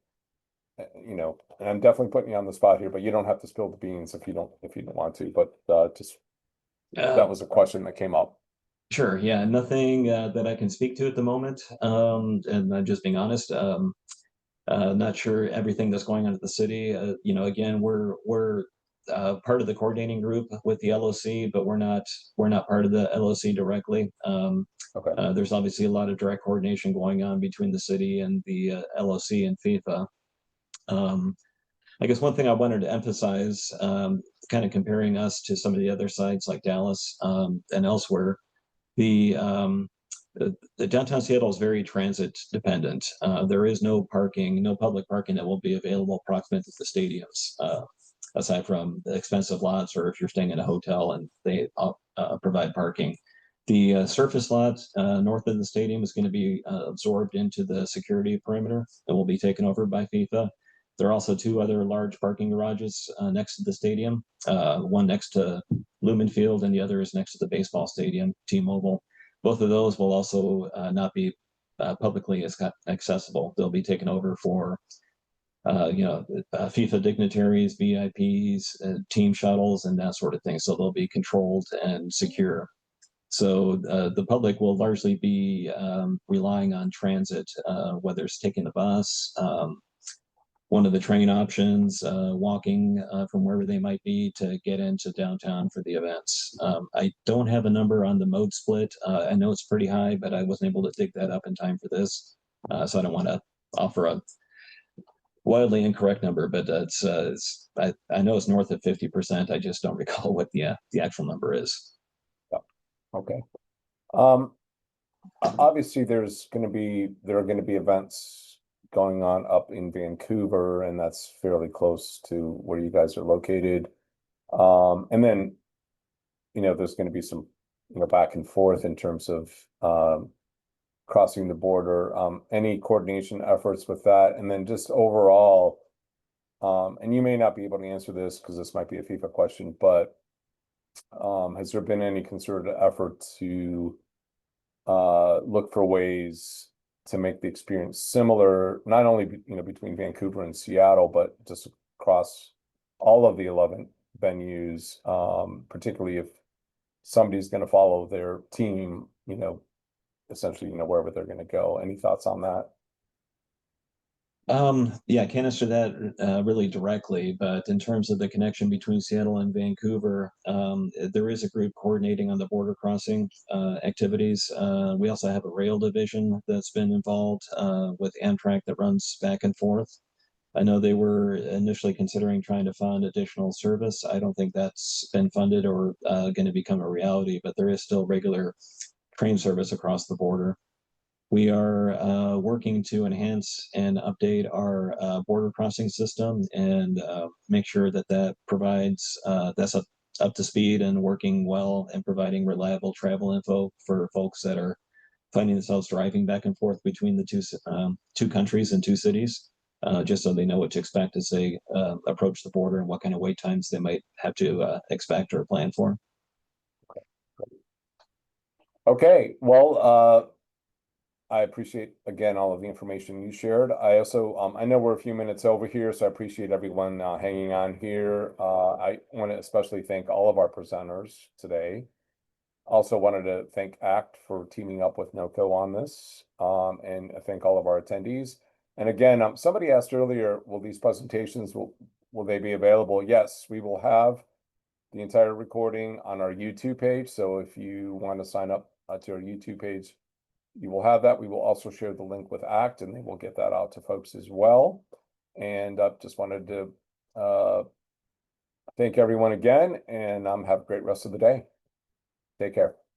S1: and I'm definitely putting you on the spot here, but you don't have to spill the beans if you don't want to. But just that was a question that came up.
S7: Sure. Yeah. Nothing that I can speak to at the moment. And I'm just being honest. Not sure everything that's going on at the city. Again, we're part of the coordinating group with the LOC, but we're not part of the LOC directly.
S1: Okay.
S7: There's obviously a lot of direct coordination going on between the city and the LOC and FIFA. I guess one thing I wanted to emphasize, kind of comparing us to some of the other sites like Dallas and elsewhere, the downtown Seattle is very transit dependent. There is no public parking that will be available proximate to the stadiums, aside from the expensive lots or if you're staying in a hotel and they provide parking. The surface lot north of the stadium is going to be absorbed into the security perimeter and will be taken over by FIFA. There are also 2 other large parking garages next to the stadium, one next to Lumen Field and the other is next to the baseball stadium, T-Mobile. Both of those will also not be publicly accessible. They'll be taken over for FIFA dignitaries, VIPs, team shuttles, and that sort of thing. So they'll be controlled and secure. So the public will largely be relying on transit, whether it's taking the bus, one of the train options, walking from wherever they might be to get into downtown for the events. I don't have a number on the mode split. I know it's pretty high, but I wasn't able to dig that up in time for this. So I don't want to offer a wildly incorrect number, but I know it's north of 50%. I just don't recall what the actual number is.
S1: Okay. Obviously there are going to be events going on up in Vancouver, and that's fairly close to where you guys are located. And then, there's going to be some, back and forth in terms of crossing the border. Any coordination efforts with that? And then just overall, and you may not be able to answer this because this might be a FIFA question, but has there been any concerted effort to look for ways to make the experience similar, not only between Vancouver and Seattle, but just across all of the 11 venues, particularly if somebody's going to follow their team, essentially, wherever they're going to go. Any thoughts on that?
S7: Yeah, I can't answer that really directly, but in terms of the connection between Seattle and Vancouver, there is a group coordinating on the border crossing activities. We also have a rail division that's been involved with Amtrak that runs back and forth. I know they were initially considering trying to fund additional service. I don't think that's been funded or going to become a reality, but there is still regular train service across the border. We are working to enhance and update our border crossing system and make sure that provides that's up to speed and working well and providing reliable travel info for folks that are finding themselves driving back and forth between the two countries and two cities, just so they know what to expect as they approach the border and what kind of wait times they might have to expect or plan for.
S1: Okay, well, I appreciate, again, all of the information you shared. I also, I know we're a few minutes over here, so I appreciate everyone hanging on here. I want to especially thank all of our presenters today. Also wanted to thank ACT for teaming up with NOCO on this, and I thank all of our attendees. And again, somebody asked earlier, will these presentations, will they be available? Yes, we will have the entire recording on our YouTube page. So if you want to sign up to our YouTube page, you will have that. We will also share the link with ACT, and they will get that out to folks as well. And I just wanted to thank everyone again, and have a great rest of the day. Take care.